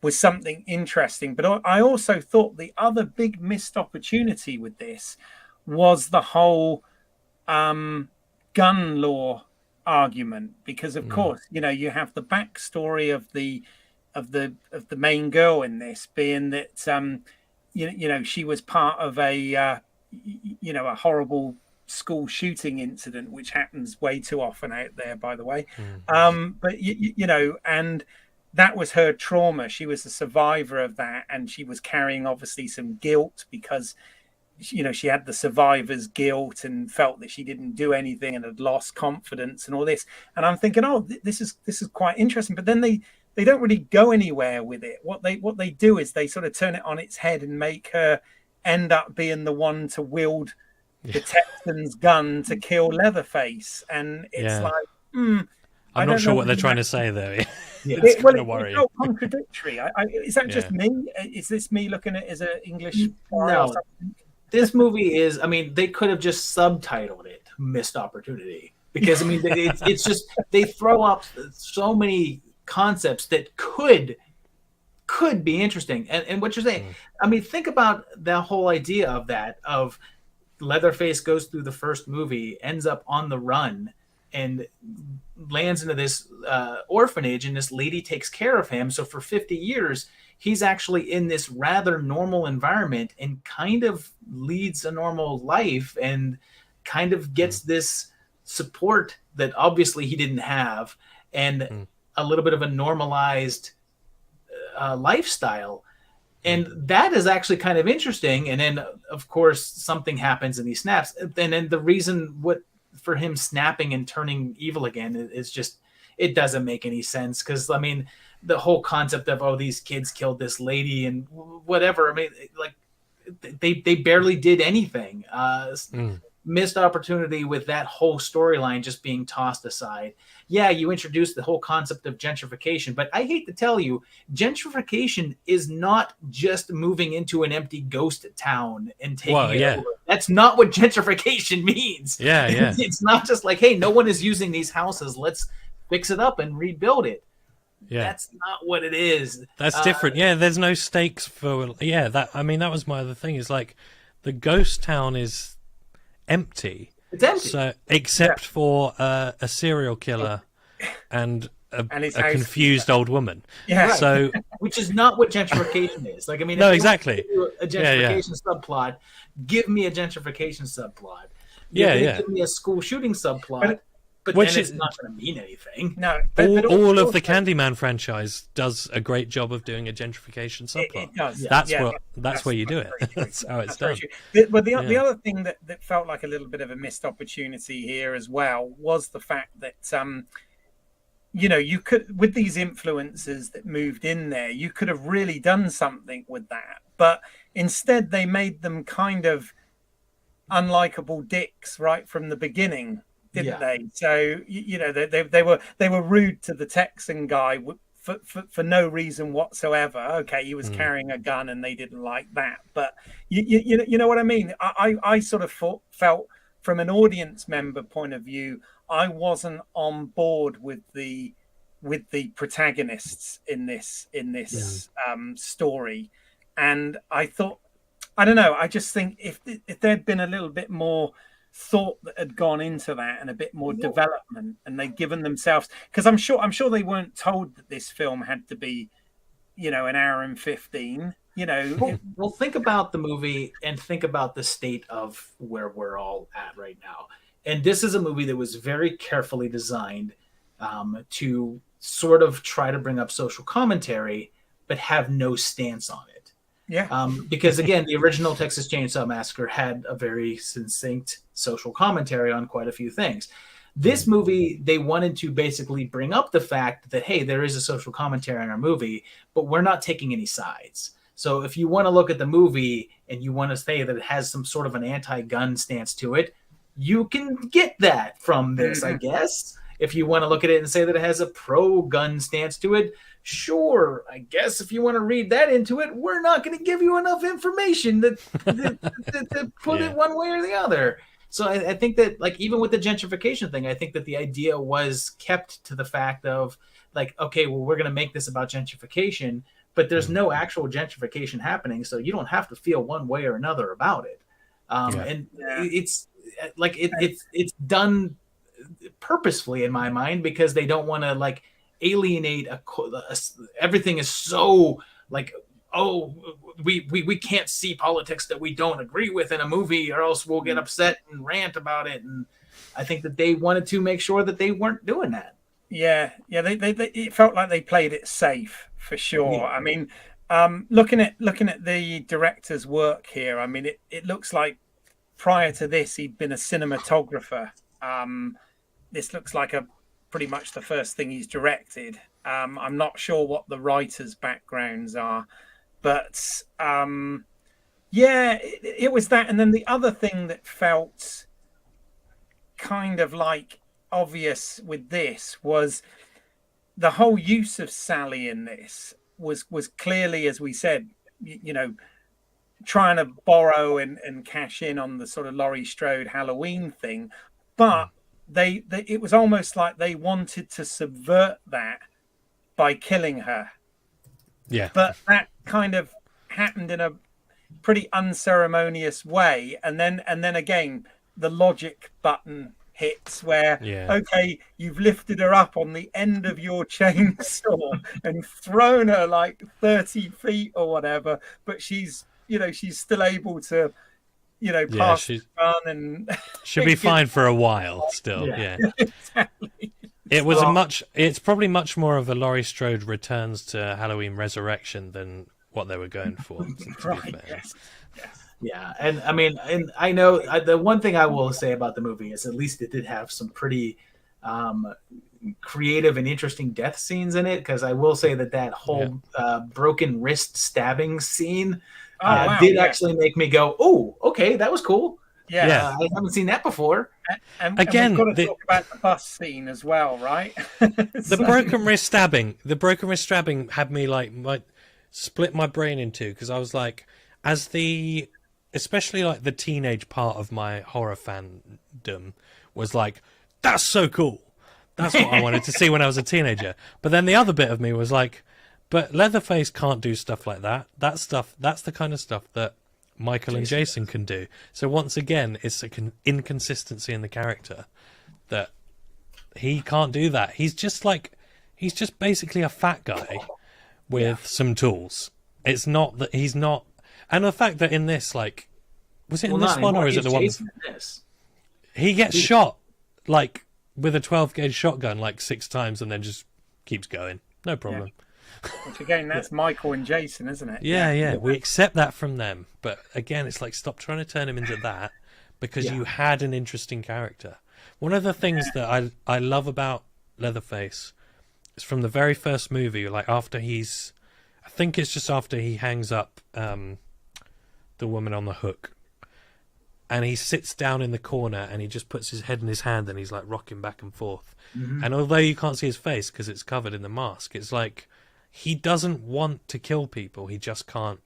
was something interesting. But I also thought the other big missed opportunity with this was the whole gun law argument, because of course, you know, you have the backstory of the main girl in this being that you know, she was part of a you know, a horrible school shooting incident, which happens way too often out there, by the way. But you know, and that was her trauma. She was a survivor of that, and she was carrying obviously some guilt, because, you know, she had the survivor's guilt and felt that she didn't do anything and had lost confidence and all this. And I'm thinking, oh, this is quite interesting. But then they don't really go anywhere with it. What they do is they sort of turn it on its head and make her end up being the one to wield the Texan's gun to kill Leatherface. And it's like, I'm not sure what they're trying to say, though. It's kind of worrying. It's not contradictory. Is that just me? Is this me looking at it as an English? No. This movie is, I mean, they could have just subtitled it "Missed Opportunity," because, I mean, it's just, they throw up so many concepts that could be interesting. And what you're saying, I mean, think about the whole idea of that, of Leatherface goes through the first movie, ends up on the run, and lands into this orphanage, and this lady takes care of him. So for 50 years, he's actually in this rather normal environment and kind of leads a normal life and kind of gets this support that obviously he didn't have, and a little bit of a normalized lifestyle. And that is actually kind of interesting. And then, of course, something happens and he snaps. And then the reason for him snapping and turning evil again is just, it doesn't make any sense. Because, I mean, the whole concept of, oh, these kids killed this lady and whatever. I mean, like, they barely did anything. Missed opportunity with that whole storyline just being tossed aside. Yeah, you introduced the whole concept of gentrification, but I hate to tell you, gentrification is not just moving into an empty ghost town and taking it over. That's not what gentrification means. Yeah. It's not just like, hey, no one is using these houses, let's fix it up and rebuild it. Yeah, that's not what it is. That's different. Yeah, there's no stakes for. Yeah, that. I mean, that was my other thing. Is like the ghost town is empty. It's empty. So except for a serial killer and and his a house, confused old woman. yeah. Right. So, which is not what gentrification is. Like, I mean, no, if exactly. you want to do a gentrification subplot, give me a gentrification subplot. You're going to give me a school shooting subplot, but then it's not going to mean anything. No, all of the Candyman franchise does a great job of doing a gentrification subplot. It does. That's where you do it. That's how it's done. But the other thing that felt like a little bit of a missed opportunity here as well was the fact that you could, with these influences that moved in there, you could have really done something with that, but instead they made them kind of unlikable dicks right from the beginning, didn't they? So they were rude to the Texan guy for no reason whatsoever. Okay, he was carrying a gun and they didn't like that, but you know what I mean. I sort of felt from an audience member point of view, I wasn't on board with the protagonists in this story, and I thought, I don't know, I just think if there'd been a little bit more thought that had gone into that and a bit more development, and they'd given themselves, because I'm sure they weren't told that this film had to be an hour and 15. Well, think about the movie and think about the state of where we're all at right now. And this is a movie that was very carefully designed to sort of try to bring up social commentary, but have no stance on it. Yeah. Because again, the original Texas Chainsaw Massacre had a very succinct social commentary on quite a few things. This movie, they wanted to basically bring up the fact that, hey, there is a social commentary in our movie, but we're not taking any sides. So if you want to look at the movie and you want to say that it has some sort of an anti-gun stance to it, you can get that from this, I guess. If you want to look at it and say that it has a pro-gun stance to it, sure, I guess if you want to read that into it, we're not going to give you enough information to put it one way or the other. So I think that, like, even with the gentrification thing, I think that the idea was kept to the fact of, like, okay, well, we're going to make this about gentrification, but there's no actual gentrification happening, so you don't have to feel one way or another about it. And it's like it's done purposefully in my mind, because they don't want to, like, alienate everything is so, like, oh, we can't see politics that we don't agree with in a movie, or else we'll get upset and rant about it. And I think that they wanted to make sure that they weren't doing that. Yeah, they it felt like they played it safe for sure. Yeah. I mean, looking at the director's work here, I mean, it looks like prior to this he'd been a cinematographer. This looks like pretty much the first thing he's directed. I'm not sure what the writers' backgrounds are, but it was that. And then the other thing that felt kind of like obvious with this was the whole use of Sally in this was clearly, as we said, trying to borrow and cash in on the sort of Laurie Strode Halloween thing, but it was almost like they wanted to subvert that by killing her. Yeah. But that kind of happened in a pretty unceremonious way, and then again the logic button hits where okay, you've lifted her up on the end of your chainsaw and thrown her like 30 feet or whatever, but she's still able to pass the gun and she'll be fine for a while still. Exactly. It's probably much more of a Laurie Strode returns to Halloween Resurrection than what they were going for. Right. Yes. Yeah, and I mean, and I know the one thing I will say about the movie is at least it did have some pretty creative and interesting death scenes in it, because I will say that whole broken wrist stabbing scene did actually make me go, oh, okay, that was cool. I haven't seen that before. And again, we've got to talk about the bus scene as well, right? The broken wrist stabbing had me like split my brain in two, because I was like, especially like the teenage part of my horror fandom was like, that's so cool. That's what I wanted to see when I was a teenager. But then the other bit of me was like, but Leatherface can't do stuff like that. That's the kind of stuff that Michael and Jason can do. So once again, it's an inconsistency in the character that he can't do that. He's he's just basically a fat guy with some tools. It's not that he's not, and the fact that in this, like, was it in this one or is it the one? He gets shot like with a 12 gauge shotgun like 6 times and then just keeps going, no problem. Which again, that's Michael and Jason, isn't it? Yeah. We accept that from them, but again, it's like, stop trying to turn him into that, because you had an interesting character. One of the things that I love about Leatherface is from the very first movie, like after I think it's just after he hangs up the woman on the hook, and he sits down in the corner and he just puts his head in his hand and he's like rocking back and forth. Mm-hmm. And although you can't see his face because it's covered in the mask, it's like he doesn't want to kill people. He just can't.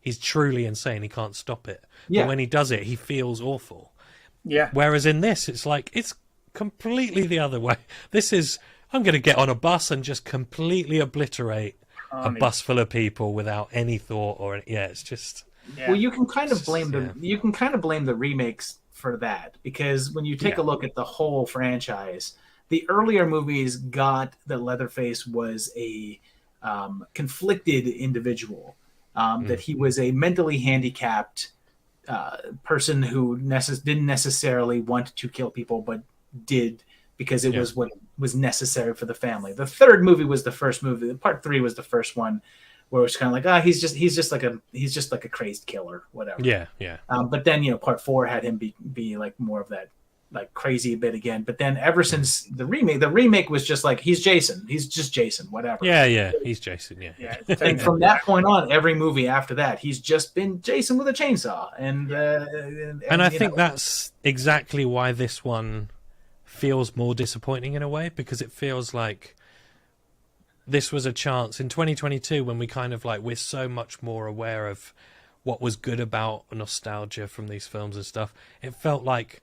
He's truly insane. He can't stop it. Yeah. But when he does it, he feels awful. Yeah. Whereas in this, it's like, it's completely the other way. This is, I'm going to get on a bus and just completely obliterate a bus full of people without any thought or it's just. Yeah. Well, you can kind of blame the remakes for that, because when you take a look at the whole franchise, the earlier movies got that Leatherface was a conflicted individual, that he was a mentally handicapped person who didn't necessarily want to kill people, but did because it was what was necessary for the family. The third movie was the first movie. Part 3 was the first one, where it's kind of like, he's just like a crazed killer, whatever. Yeah. But then Part 4 had him be like more of that like crazy bit again. But then ever since the remake was just like, he's Jason, he's just Jason, whatever. Yeah, he's Jason. Yeah. And from that point on, every movie after that, he's just been Jason with a chainsaw. And I think that's exactly why this one feels more disappointing in a way, because it feels like this was a chance in 2022 when we kind of like, we're so much more aware of what was good about nostalgia from these films and stuff. It felt like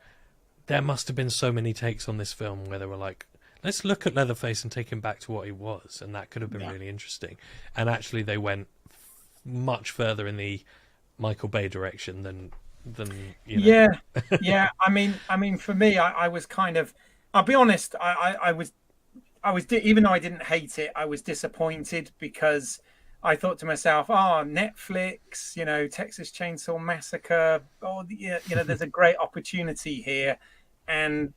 there must have been so many takes on this film where they were like, let's look at Leatherface and take him back to what he was, and that could have been really interesting. And actually they went much further in the Michael Bay direction than Yeah. I mean for me, I was kind of, I'll be honest, I was even though I didn't hate it, I was disappointed, because I thought to myself, Netflix, Texas Chainsaw Massacre, there's a great opportunity here. And,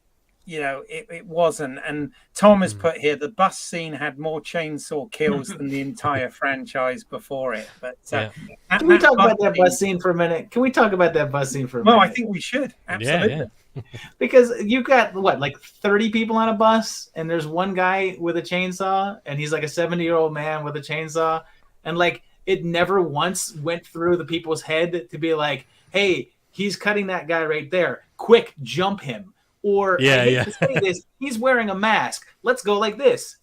it wasn't. And Tom has put here, the bus scene had more chainsaw kills than the entire franchise before it. But can we talk about that bus scene for a minute? Well, I think we should. Absolutely. Yeah. Because you've got, like 30 people on a bus, and there's one guy with a chainsaw, and he's like a 70-year-old man with a chainsaw. And like, it never once went through the people's head to be like, hey, he's cutting that guy right there. Quick, jump him. Or, to say this, he's wearing a mask. Let's go like this.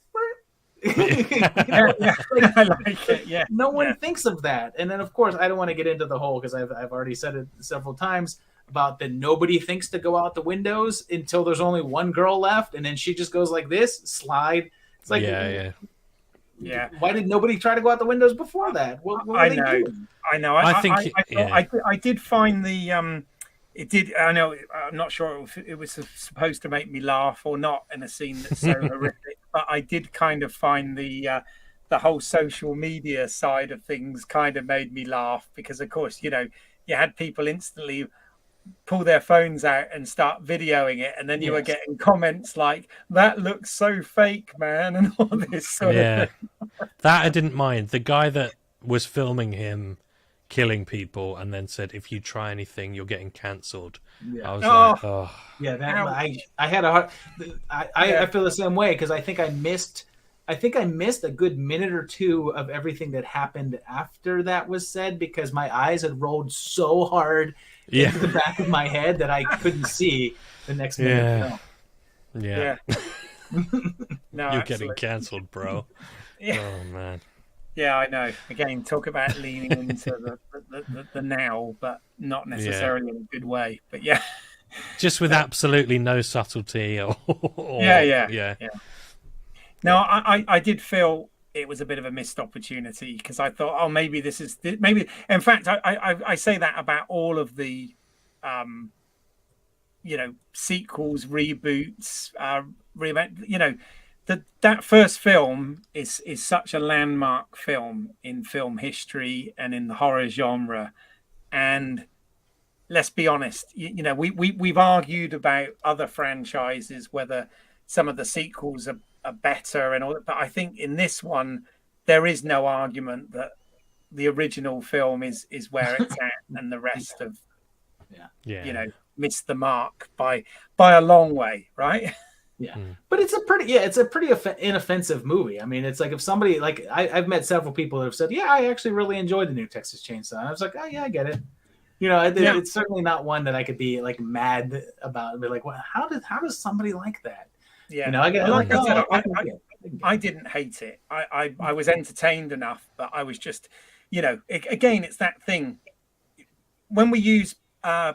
I like it. Yeah. No one thinks of that. And then, of course, I don't want to get into the whole, because I've already said it several times, about that nobody thinks to go out the windows until there's only one girl left, and then she just goes like this, slide. It's like, yeah. Why did nobody try to go out the windows before that? What were they doing? I know. I did find the it did. I know. I'm not sure if it was supposed to make me laugh or not in a scene that's so horrific, but I did kind of find the whole social media side of things kind of made me laugh, because of course, you had people instantly pull their phones out and start videoing it, and then you were getting comments like, that looks so fake, man, and all this sort of thing. That I didn't mind. The guy that was filming him killing people and then said, if you try anything, you're getting cancelled. I was like, oh. Yeah, that I had a hard. I feel the same way, because I think I missed a good minute or two of everything that happened after that was said, because my eyes had rolled so hard into the back of my head that I couldn't see the next minute. Yeah. No, you're getting cancelled, bro. Oh man. Yeah, I know. Again, talk about leaning into the now, but not necessarily in a good way. But just with absolutely no subtlety or yeah. No, I did feel it was a bit of a missed opportunity, because I thought, maybe in fact, I say that about all of the sequels, reboots, that first film is such a landmark film in film history and in the horror genre. And let's be honest, we've argued about other franchises whether some of the sequels are better and all that, but I think in this one there is no argument that the original film is where it's at, and the rest of missed the mark by a long way, right? Yeah, but it's a pretty inoffensive movie. I mean, it's like if somebody like I've met several people that have said, yeah, I actually really enjoyed the new Texas Chainsaw. And I was like, oh yeah, I get it. It's certainly not one that I could be like mad about and be like, well, how does somebody like that? Yeah, I didn't hate it. I was entertained enough, but I was just, again, it's that thing when we use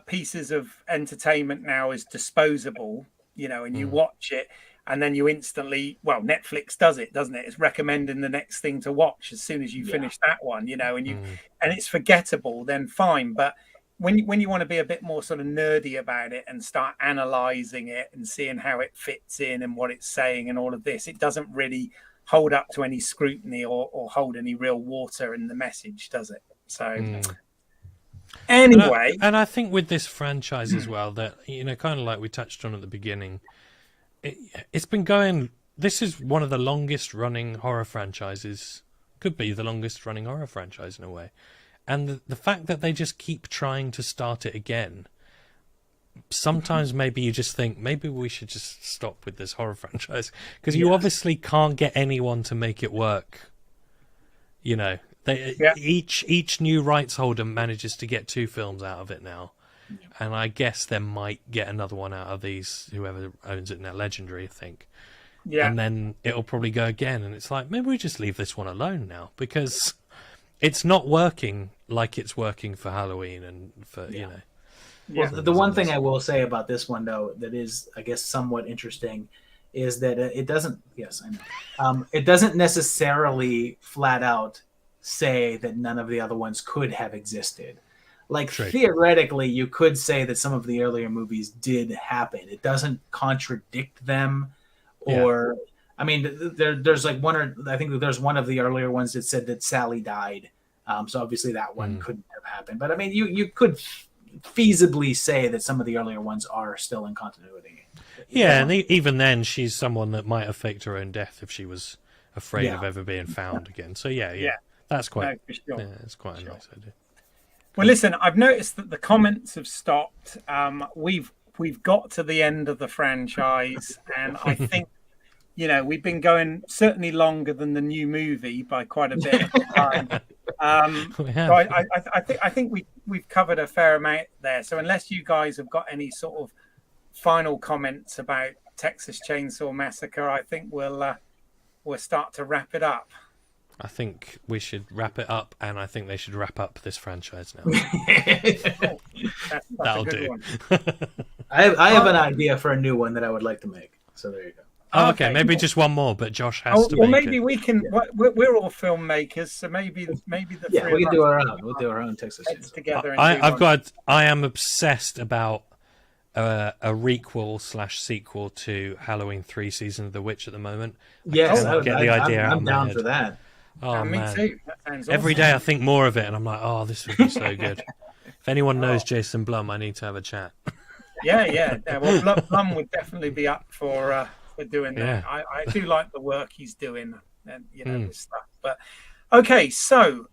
pieces of entertainment now as disposable. And you watch it and then you instantly, Netflix does it, doesn't it? It's recommending the next thing to watch as soon as you finish that one, and it's forgettable, then fine. But when you want to be a bit more sort of nerdy about it and start analyzing it and seeing how it fits in and what it's saying and all of this, it doesn't really hold up to any scrutiny or hold any real water in the message, does it? So anyway, and I think with this franchise as well, that kind of like we touched on at the beginning, it's been going. This is one of the longest running horror franchises. Could be the longest running horror franchise in a way, and the fact that they just keep trying to start it again. Sometimes maybe you just think maybe we should just stop with this horror franchise because you obviously can't get anyone to make it work. Each new rights holder manages to get 2 films out of it now, and I guess they might get another one out of these, whoever owns it now, Legendary, I think. Yeah, and then it'll probably go again, and it's like maybe we just leave this one alone now because it's not working like it's working for Halloween and for Well, the one thing I will say about this one though that is, I guess, somewhat interesting is that it doesn't. Yes, I know. It doesn't necessarily flat out say that none of the other ones could have existed. Like theoretically, you could say that some of the earlier movies did happen. It doesn't contradict them, or I mean, there's like I think there's one of the earlier ones that said that Sally died. So obviously that one couldn't have happened. But I mean, you could feasibly say that some of the earlier ones are still in continuity. Yeah, and even then, she's someone that might have faked her own death if she was afraid of ever being found again. So that's quite. No, sure. Yeah, it's quite a nice idea. Well, listen, I've noticed that the comments have stopped. We've got to the end of the franchise, and I think we've been going certainly longer than the new movie by quite a bit of time. So I think we've covered a fair amount there. So unless you guys have got any sort of final comments about Texas Chainsaw Massacre, I think we'll start to wrap it up. I think we should wrap it up, and I think they should wrap up this franchise now. That's That'll do. I have an idea for a new one that I would like to make. So there you go. Oh, okay, maybe just one more, but Josh has to make maybe it. we can. We're all filmmakers, so maybe the three we can do our own. We'll do our own Texas together. I am obsessed about a requel/sequel to Halloween 3 Season of the Witch at the moment. Yes, I get the idea out I'm of my down head. for that. Oh, me man. too. That sounds Every awesome. day I think more of it, and I'm like, oh, this would be so good. If anyone knows Jason Blum, I need to have a chat. Yeah. Well, Blum would definitely be up for doing that. I do like the work he's doing, and this stuff. But okay, so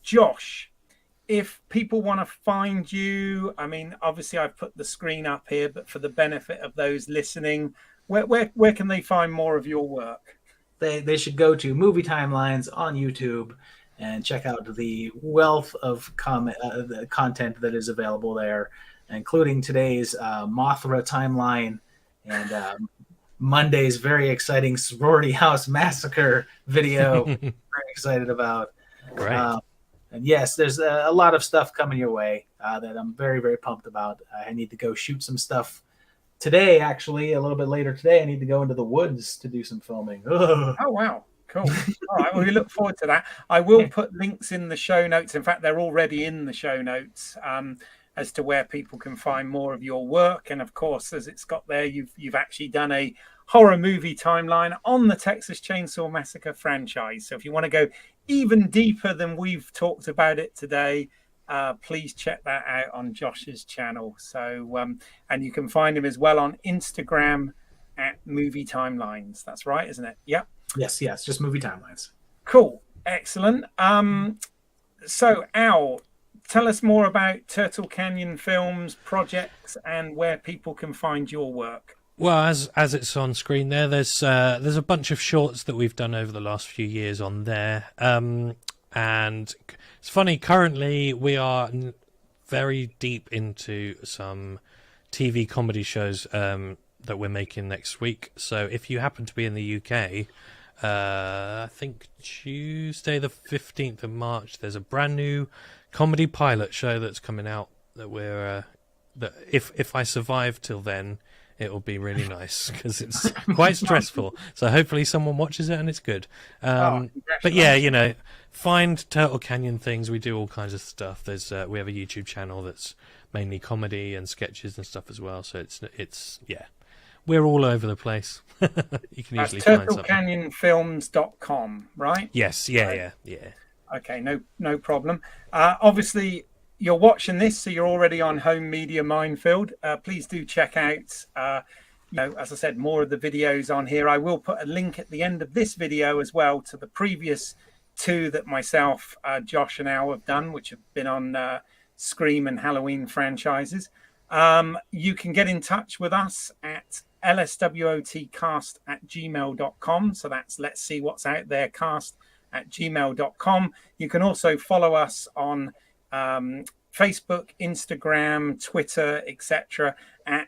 Josh, if people want to find you, I mean, obviously I've put the screen up here, but for the benefit of those listening, where can they find more of your work? They should go to Movie Timelines on YouTube and check out the wealth of the content that is available there, including today's Mothra timeline and Monday's very exciting Sorority House Massacre video. Very excited about. Great. And yes, there's a lot of stuff coming your way that I'm very, very pumped about. I need to go shoot some stuff today, actually, a little bit later today. I need to go into the woods to do some filming. Ugh. Oh, wow. Cool. All right. Well, we look forward to that. I will put links in the show notes. In fact, they're already in the show notes as to where people can find more of your work. And of course, as it's got there, you've actually done a horror movie timeline on the Texas Chainsaw Massacre franchise. So if you want to go even deeper than we've talked about it today, please check that out on Josh's channel. So, and you can find him as well on Instagram at Movie Timelines. That's right, isn't it? Yep. Yes, just Movie Timelines. Cool. Excellent. So, Al, tell us more about Turtle Canyon Films projects and where people can find your work. Well, as it's on screen there's a bunch of shorts that we've done over the last few years on there. And it's funny, currently we are very deep into some TV comedy shows that we're making next week. So if you happen to be in the UK, I think Tuesday the 15th of March, there's a brand new comedy pilot show that's coming out that we're that if I survive till then, it will be really nice because it's quite stressful. So hopefully someone watches it and it's good. But yeah, find Turtle Canyon things. We do all kinds of stuff. There's we have a YouTube channel that's mainly comedy and sketches and stuff as well. So it's we're all over the place. You can easily find something. TurtleCanyonFilms.com, right? Yes, yeah. Okay, no problem. Obviously, you're watching this, so you're already on Home Media Minefield. Please do check out, as I said, more of the videos on here. I will put a link at the end of this video as well to the previous two that myself, Josh and Al have done, which have been on Scream and Halloween franchises. You can get in touch with us at lswotcast@gmail.com. So that's Let's See What's Out There cast@gmail.com. You can also follow us on Facebook, Instagram, Twitter, etc. at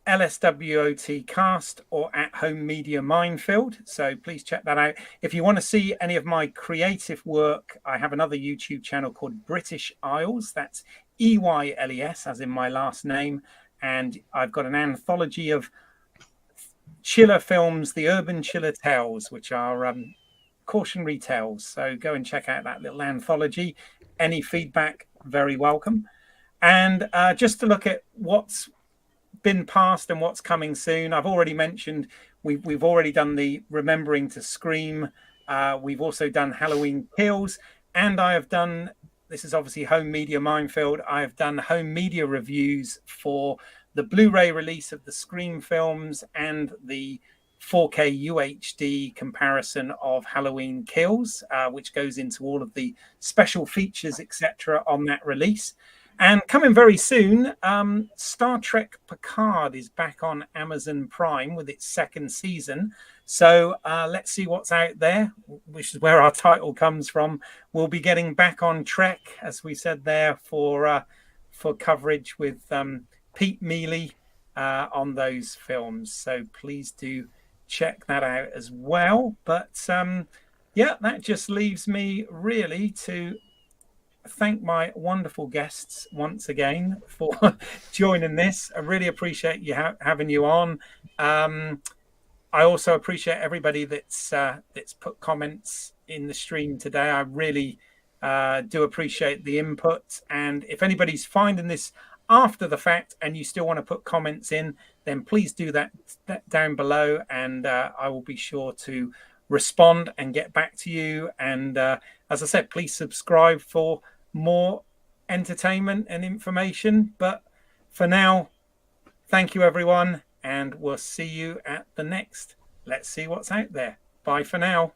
LSWOT Cast or at Home Media Minefield. So please check that out. If you want to see any of my creative work, I have another YouTube channel called British Isles. That's EYLES, as in my last name. And I've got an anthology of chiller films, the Urban Chiller Tales, which are cautionary tales. So go and check out that little anthology. Any feedback, very welcome. And just to look at what's been past and what's coming soon, I've already mentioned we've already done the Remembering to Scream. We've also done Halloween Kills, and I have done, this is obviously Home Media Minefield, I have done home media reviews for the Blu-ray release of the Scream films and the 4K UHD comparison of Halloween Kills, which goes into all of the special features, etc., on that release. And coming very soon, Star Trek Picard is back on Amazon Prime with its second season. So let's see what's out there, which is where our title comes from. We'll be getting back on Trek, as we said there, for coverage with Pete Mealy on those films. So please do check that out as well. But that just leaves me really to thank my wonderful guests once again for joining this. I really appreciate you having you on. I also appreciate everybody that's put comments in the stream today. I really do appreciate the input. And if anybody's finding this after the fact and you still want to put comments in, then please do that down below, and I will be sure to respond and get back to you. And as I said, please subscribe for more entertainment and information. But for now, thank you everyone, and we'll see you at the next Let's See What's Out There. Bye for now.